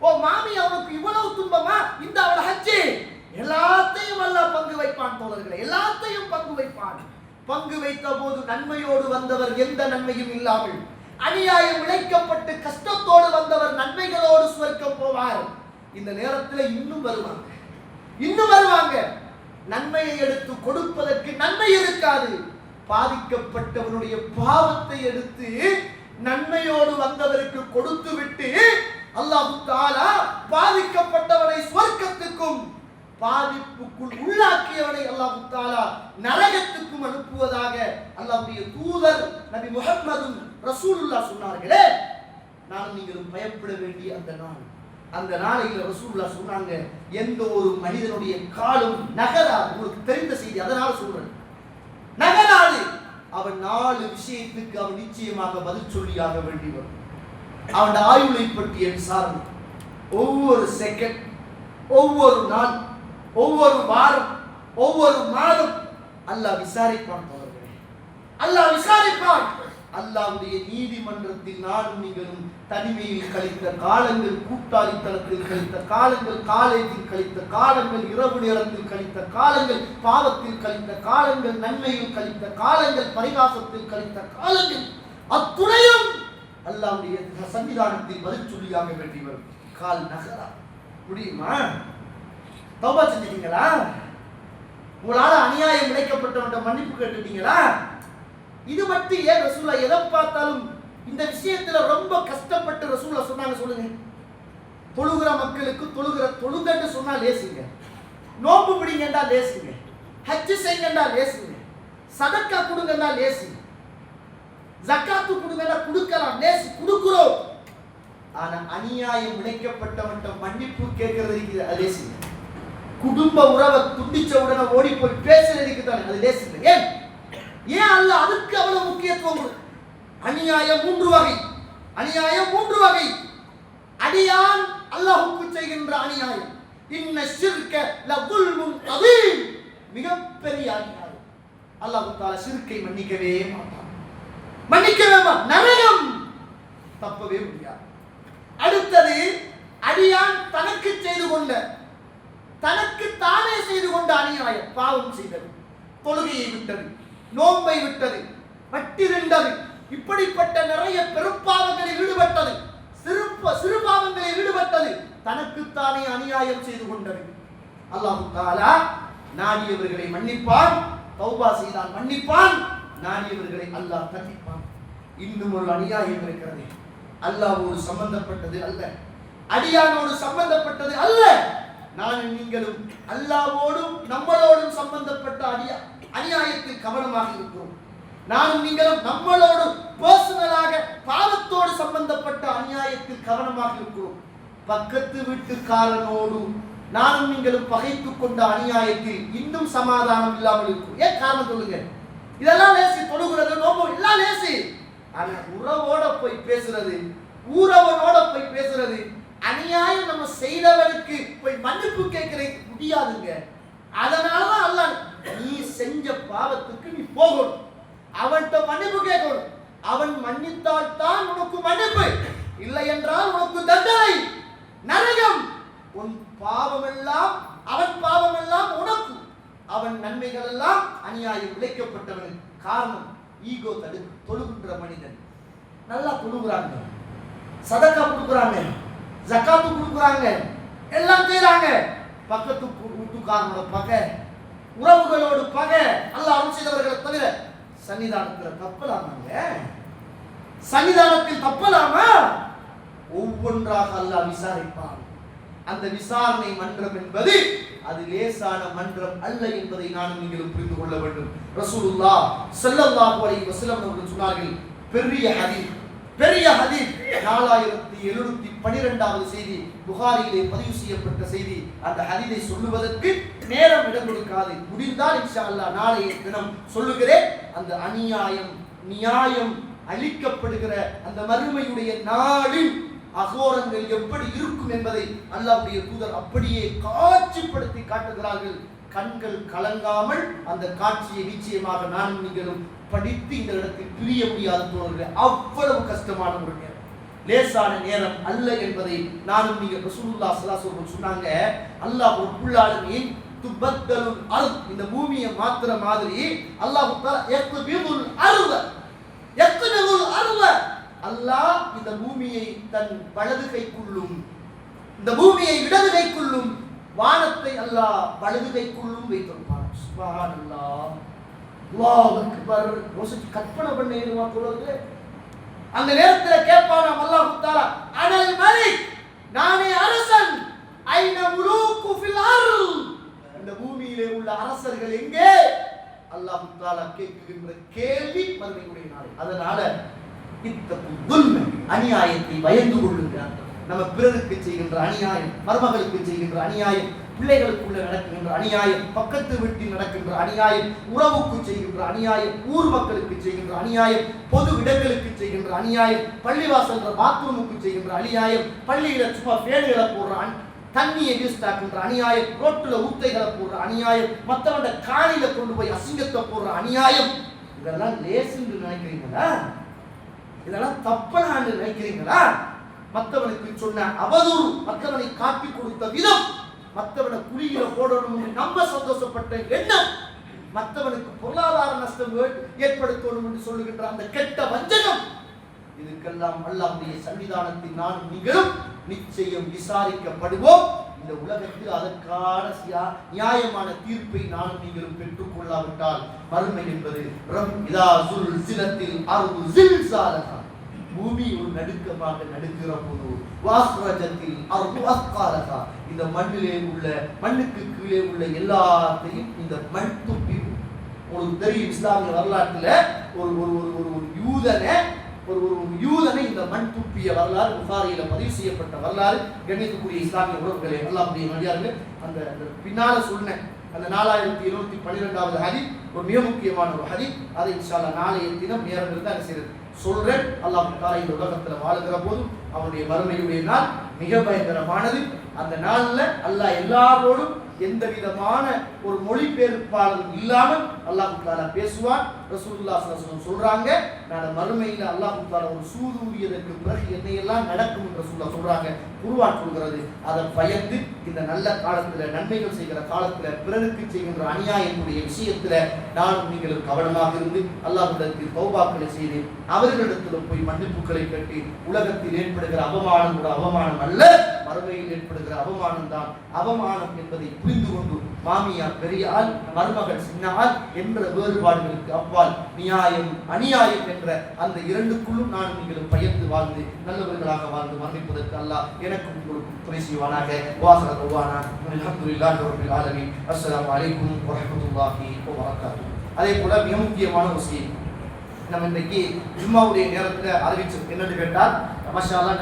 Speaker 1: ஓ மாமி அவனுக்கு இவ்வளவு துன்பமா, இந்த அவள ஹஜ்ஜி. எல்லாத்தையும் அல்லாஹ் பங்கு வைப்பான் தோழர்களே, எல்லாத்தையும் பங்கு வைப்பான். பங்கு வைத்த போது நன்மையோடு வந்தவர் எந்த நன்மையும் இல்லாமல், அநியாயம் இழைக்கப்பட்டு கஷ்டத்தோடு வந்தவர் நன்மைகளோடு சுவர்க்கம் போவார். இந்த நேரத்தில் இன்னும் வருவாங்க, இன்னும் வருவாங்க. நன்மையை எடுத்து கொடுப்பதற்கு நன்மை இருக்காது. பாதிக்கப்பட்டவனுடைய பாவத்தை எடுத்து நன்மையோடு வந்தவருக்கு கொடுத்து விட்டு அல்லாஹ் தஆலா பாதிக்கப்பட்டவனை சுவர்க்கத்துக்கும் பாதிப்புக்குள் உள்ளாக்கியவனை அல்லாஹ் தஆலா நரகத்துக்கும் அனுப்புவதாக அல்லாஹ்வுடைய தூதர் நபி முஹம்மது ரசூலுல்லாஹ் சொன்னார்களே. நான் நீங்களும் பயப்பட வேண்டிய அந்த நாள், அந்த நாளையில் ரசூலுல்லாஹ் சொன்னாங்க, எந்த ஒரு மனிதனுடைய காலும் நகராது. உங்களுக்கு தெரிந்த செய்தி, அதனால சொல்றேன், நகராது. அவன் 4 விஷயத்துக்கு அவன் நிச்சயமாக பதில் சொல்லியாக வேண்டி வரும். அவன் ஆயுளை பற்றிய விசாரணை, ஒவ்வொரு செகண்ட், ஒவ்வொரு நாள், ஒவ்வொரு வாரம், ஒவ்வொரு மாதம் அல்லாஹ் விசாரிப்பான். அல்லாஹ் விசாரிப்பான். அல்லாஹ்வுடைய நீதிமன்றத்தில் நானும் நீங்களும் தனிமையில் கழித்த காலங்கள், கூட்டாளித்தனத்தில் கழித்த காலங்கள், காலேஜில் கழித்த காலங்கள், இரவு நேரத்தில் கழித்த காலங்கள், பாவத்தில் கழித்த காலங்கள், நன்மையில் கழித்த காலங்கள், பரிகாசத்தில் கழித்த காலங்கள், அத்துணையும் அல்லாஹ்வுடைய சன்னிதானத்தில் பதில் சொல்லியாக வேண்டி வரும். கால் நகரா முடியுமா? தௌபா செஞ்சிட்டீங்களா? உங்களால அநியாயம் இழைக்கப்பட்டவன் மன்னிப்பு கேட்டுட்டீங்களா? இது மட்டும் ஏன் ரசூலுல்லாஹ் எதை பார்த்தாலும் இந்த விஷயத்துல ரொம்ப கஷ்டப்பட்டு ரசூலுல்லாஹ் சொன்னாங்க. சொல்லுங்க, தொழுகிற மக்களுக்கு தொழுதன்னு சொன்னா லேசுங்க, நோம்பு பிடிங்கண்டா லேசுங்க, ஹஜ் செய்யுங்கண்டா லேசுங்க, சதக்கா கொடுங்கண்டா லேசு, ஜக்காத்து கொடுங்கண்டா கொடுக்கலாம், லேசு கொடுக்கிறோம். ஆனா அநியாயம் இழைக்கப்பட்டவன்ட்ட மன்னிப்பு கேட்கறதுக்கு அது லேசுங்க. குடும்ப உறவை துண்டிச்ச உடனே ஓடி போய் பேசுறதுக்கு தானே அது லேசுங்க. ஏன் அல்லாஹ் அதுக்கு அவ்வளவு முக்கியத்துவம் கொடு? அநியாயம் 3 வகை. அநியாயம் 3 வகை. அடியான் அல்லாஹ்வுக்கு செய்கின்ற அநியாயம். இன்ன ஷிர்க லதுல்முன் அதீம், மிகப்பெரிய அநியாயம். அல்லாஹ் தஆலா ஷிர்கை மன்னிக்கவே மாட்டான். நரகம் தப்பவே முடியாது. அடுத்தது அடியான் தனக்கு செய்து கொண்ட, தனக்கு தானே செய்து கொண்ட அநியாயம். பாவம் செய்தது, தொழுகையை விட்டது, நோன்பை விட்டது, வட்டிருந்தது, இப்படிப்பட்ட நிறைய பெரும்பாவங்களில் ஈடுபட்டது, சிறு பாவங்களில் ஈடுபட்டது, தனக்குத்தானே அநியாயம் செய்து கொண்டது. அல்லாஹ் தஆலா நாடியவர்களை மன்னிப்பான், தௌபா செய்தால் மன்னிப்பான், நாடியவர்களை அல்லாஹ் தண்டிப்பான். இன்னும் ஒரு அநியாயம் இருக்கிறது, அல்லாஹ்வோடு சம்பந்தப்பட்டது அல்ல, அடியானோடு சம்பந்தப்பட்டது அல்ல. நானும் நீங்களும் அல்லாஹ்வோடும் நம்மளோடும் சம்பந்தப்பட்ட அநியாயத்தில் கவனமாக இருக்கிறோம். நானும் நீங்களும் நம்மளோடு பர்சனலாக பாவத்தோடு சம்பந்தப்பட்ட அநியாயத்தில் கவனமாக இருக்கிறோம். பக்கத்து வீட்டுக்காரனோடு நானும் நீங்களும் பகைத்துக் கொண்ட அநியாயத்தில் இன்னும் சமாதானம் இல்லாமல் இருக்கும். ஏன் காரணம் சொல்லுங்க? இதெல்லாம் லேசி, தொழுகிறது, நோம்பு எல்லாம் லேசி. ஆனா உறவோட போய் பேசுறது, ஊரவனோட போய் பேசுறது, அநியாயம் நம்ம செய்தவனுக்கு போய் மன்னிப்பு கேட்கறது முடியாதுங்க. அதனாலதான் அல்லாஹ் நீ செஞ்ச பாவத்துக்கு நீ போகணும், அவன்கிட்ட மன்னிப்பு கேட்கணும். அவன் மன்னித்தால் தான் உனக்கு மன்னிப்பு, இல்லை என்றால் உனக்கு தண்டனை, நரகம். உன் பாவமெல்லாம் அவன் பாவமெல்லாம் உனக்கு, அவன் நன்மைகள் எல்லாம் அநியாயம் விளைக்கப்பட்டவன். காரணம் ஈகோ தொழுகின்ற மனிதன் நல்லா தொழுகிறாங்க, சதக்கா கொடுக்குறாங்க, ஜக்காத்து கொடுக்குறாங்க, எல்லாம் செய்யறாங்க. பக்கத்து வீட்டுக்காரனோட பகை, உறவுகளோடு பகை, அல்லாஹ் அருள் செய்தவர்களை தவிர சன்னிதானத்தில் தப்பலாமாங்க? சன்னிதானத்தில் தப்பலாமா? ஒவ்வொன்றாக அல்லாஹ் விசாரிப்பான். அந்த விசாரணை மன்றம் என்பது அது லேசான மன்றம் அல்ல என்பதை நானும் நீங்களும் புரிந்து கொள்ள வேண்டும். ரசூலுல்லாஹ் ஸல்லல்லாஹு அலைஹி வஸல்லம் அவர்கள் சொன்னார்கள், பெரிய ஹதீஸ் 4712வது செய்தி, புகாரியிலே பதிவு செய்யப்பட்ட செய்தி. அந்த ஹதீஸை சொல்லுவதற்கு நேரம் இடம் கொடுக்காது. முடிந்தால் இன்ஷா அல்லாஹ் நாளைய தினம் சொல்லுகிறேன். அந்த அநியாயம் நியாயம் அளிக்கப்படுகிற அந்த மறுமையுடைய நாளில் அகோரங்கள் எப்படி இருக்கும் என்பதை அல்லாஹ்வுடைய தூதர் அப்படியே காட்சிப்படுத்தி காட்டுகிறார்கள். கண்கள் கலங்காமல் அந்த காட்சியை நிச்சயமாக நானும் நீங்களும் படித்து இந்த இடத்தில் பிரிய முடியாத தோழர்கள். அவ்வளவு கஷ்டமான ஒரு நேரம், லேசான நேரம் அல்ல என்பதை நானும் நீங்கள் ரசூலுல்லாஹ் ஸல்லல்லாஹு அலைஹி வஸல்லம் சொன்னாங்க. அல்லாஹ் ரப்புல் ஆலமீன் துபத்தலுல் அர்த், இந்த பூமியை மாத்திர மாதிரி அல்லாஹ் தஆலா யக்பிதுல் அர்த, அல்லாஹ் இந்த பூமியை தன் வலது கைக்குள்ளும், இந்த பூமியை இடது கைக்குள்ளும், வானத்தை அல்லாஹ் வலது கைக்குள்ளும் வைத்திருப்பான். சுப்ஹானல்லாஹ், அல்லாஹ் அக்பர். யோசிச்சு கற்பனை பண்ணிடுமா தோழர்களே? அந்த நேரத்தில் கேட்பானாம் அல்லாஹ் தஆலா, அனல் மலிக், நானே அரசன், ஐன முலூகு ஃபில் அர்த், இந்த பூமியிலே உள்ள அரசர்கள் எங்கே? அல்லாஹ் தஆலா கேட்கின்ற கேள்வி மறுமையுடைய நாள். அதனால அநியாயத்தை பயந்து கொள்ளுகிறார். நம்ம பிறருக்கு செய்கின்ற அநியாயம், மருமகளுக்கு செய்கின்ற அநியாயம், பிள்ளைகளுக்குள்ள நடக்கின்ற அநியாயம், பக்கத்து வீட்டில் நடக்கின்ற அநியாயம், உறவுக்கு செய்கின்ற அநியாயம், ஊர் மக்களுக்கு செய்கின்ற அநியாயம், பொது இடங்களுக்கு செய்கின்ற அநியாயம், பள்ளிவாசல் பாத்ரூமுக்கு செய்கின்ற அநியாயம், பள்ளியில சும்மா பேடுகளை போடுற தண்ணியை வேஸ்ட் ஆக்குன்ற அநியாயம், ரோட்டுல ஊத்தைகளை போடுற அநியாயம், மற்றவண்ட காணில கொண்டு போய் அசிங்கத்தை போடுற அநியாயம், இதெல்லாம் லேசுன்னு நினைக்கிறீங்களா? இதெல்லாம் தப்பலான்னு நினைக்கிறீங்களா? மற்றவனுக்கு சொன்ன அவதூறு, மற்றவனை காட்டி கொடுத்த விதம், மற்றவனை குழியில போடணும் நம்ம சந்தோஷப்பட்ட எண்ணம், மற்றவனுக்கு பொருளாதார நஷ்டம் ஏற்படுத்தணும் என்று சொல்லுகின்ற அந்த கெட்ட வஞ்சகம், இதுக்கெல்லாம் அல்லாஹ்வுடைய சன்னிதானத்தில் நானும் நீங்களும் நிச்சயம் விசாரிக்கப்படுவோம். இந்த உலகத்தில் அதற்கான நியாயமான தீர்ப்பை நானும் நீங்களும் பெற்றுக் கொள்ளாவிட்டால் மறுமை என்பது பூமி ஒரு நடுக்கமாக நடுக்கிற போது வாஸ்ரஜத்தில் அர்து அஸ்காலஹா, இந்த மண்ணுக்கு கீழே உள்ள எல்லாத்தையும் இந்த மண் துப்பி. உங்களுக்கு தெரியும் இஸ்லாமிய வரலாற்றுல ஒரு யூதனை இந்த மண் துப்பிய வரலாறு புகாரியில பதிவு செய்யப்பட்ட வரலாறு. கணிக்கக்கூடிய இஸ்லாமிய உறவுகளே, அல்லாஹ் அப்படி நடிகார்கள் அந்த பின்னால சொன்ன அந்த 4712வது ஹதீஸ் ஒரு மிக முக்கியமான ஒரு ஹதீஸ். அதை இன்ஷா அல்லாஹ் நாளைய தினம் நேரம் இருந்தா சொல்றேன். அல்லாஹ் தஆலா இந்த உலகத்துல வாழுகிற போது அவருடைய மறுமையுடைய நாள் மிக பயங்கரமானது. அந்த நாள்ல அல்லாஹ் எல்லாரோடும் எந்த விதமான ஒரு மொழிபெயர்ப்பாளரும் இல்லாமல் அல்லாஹ் தஆலா பேசுவார். ரசூலுல்லாஹி ஸல்லல்லாஹு அலைஹி வஸல்லம் சொல்றாங்க, நான் மறுமையில அல்லாஹ் தஆலா ஒரு சூதுரியதற்கு பிறகு என்னையெல்லாம் நடக்கும் என்று ரசூலுல்லாஹ் சொல்றாங்க. குர்ஆன் சொல்கிறது, அதை பயந்து இந்த நல்ல காலத்துல நன்மைகள் செய்கிற காலத்துல பிறருக்கு செய்கின்ற அநியாயத்துடைய விஷயத்துல நானும் நீங்களும் கவனமாக இருந்து அல்லாஹ்விடத்தில் தௌபாக்களை செய்து அவர்களிடத்தில் போய் மன்னிப்புகளை கேட்டு உலகத்தில் ஏற்படுகிற அவமானம் கூட அவமானம் அல்ல, மறுமையில் ஏற்படுகிற அவமானம் தான் அவமானம் என்பதை புரிந்து கொண்டு மாமியார் பெரிய ஆள், மருமகள் சின்ன ஆள் என்ற வேறுபாடுகளுக்கு அப்பால் நியாயம் அநியாயம் என்ற அந்த இரண்டுக்குள்ளும் நான் நீங்களும் பயந்து வாழ்ந்து நல்லவர்களாக வாழ்ந்து மரணிப்பதற்கு அல்லாஹ் எனக்கும் உங்களுக்கும் துணை செய்வானாக. வாஹிர தஅவானா அல்ஹம்துலில்லாஹி ரப்பில் ஆலமீன். அஸ்ஸலாமு அலைக்கும் வரஹ்மத்துல்லாஹி வபரகாத்துஹு. அதே போல மிக முக்கியமான ஒரு செய்தி நம்ம இன்றைக்கு ஜும்மாவுடைய நேரத்தில் அறிவிச்சோம். என்னன்னு கேட்டால் மாஷா அல்லாஹ்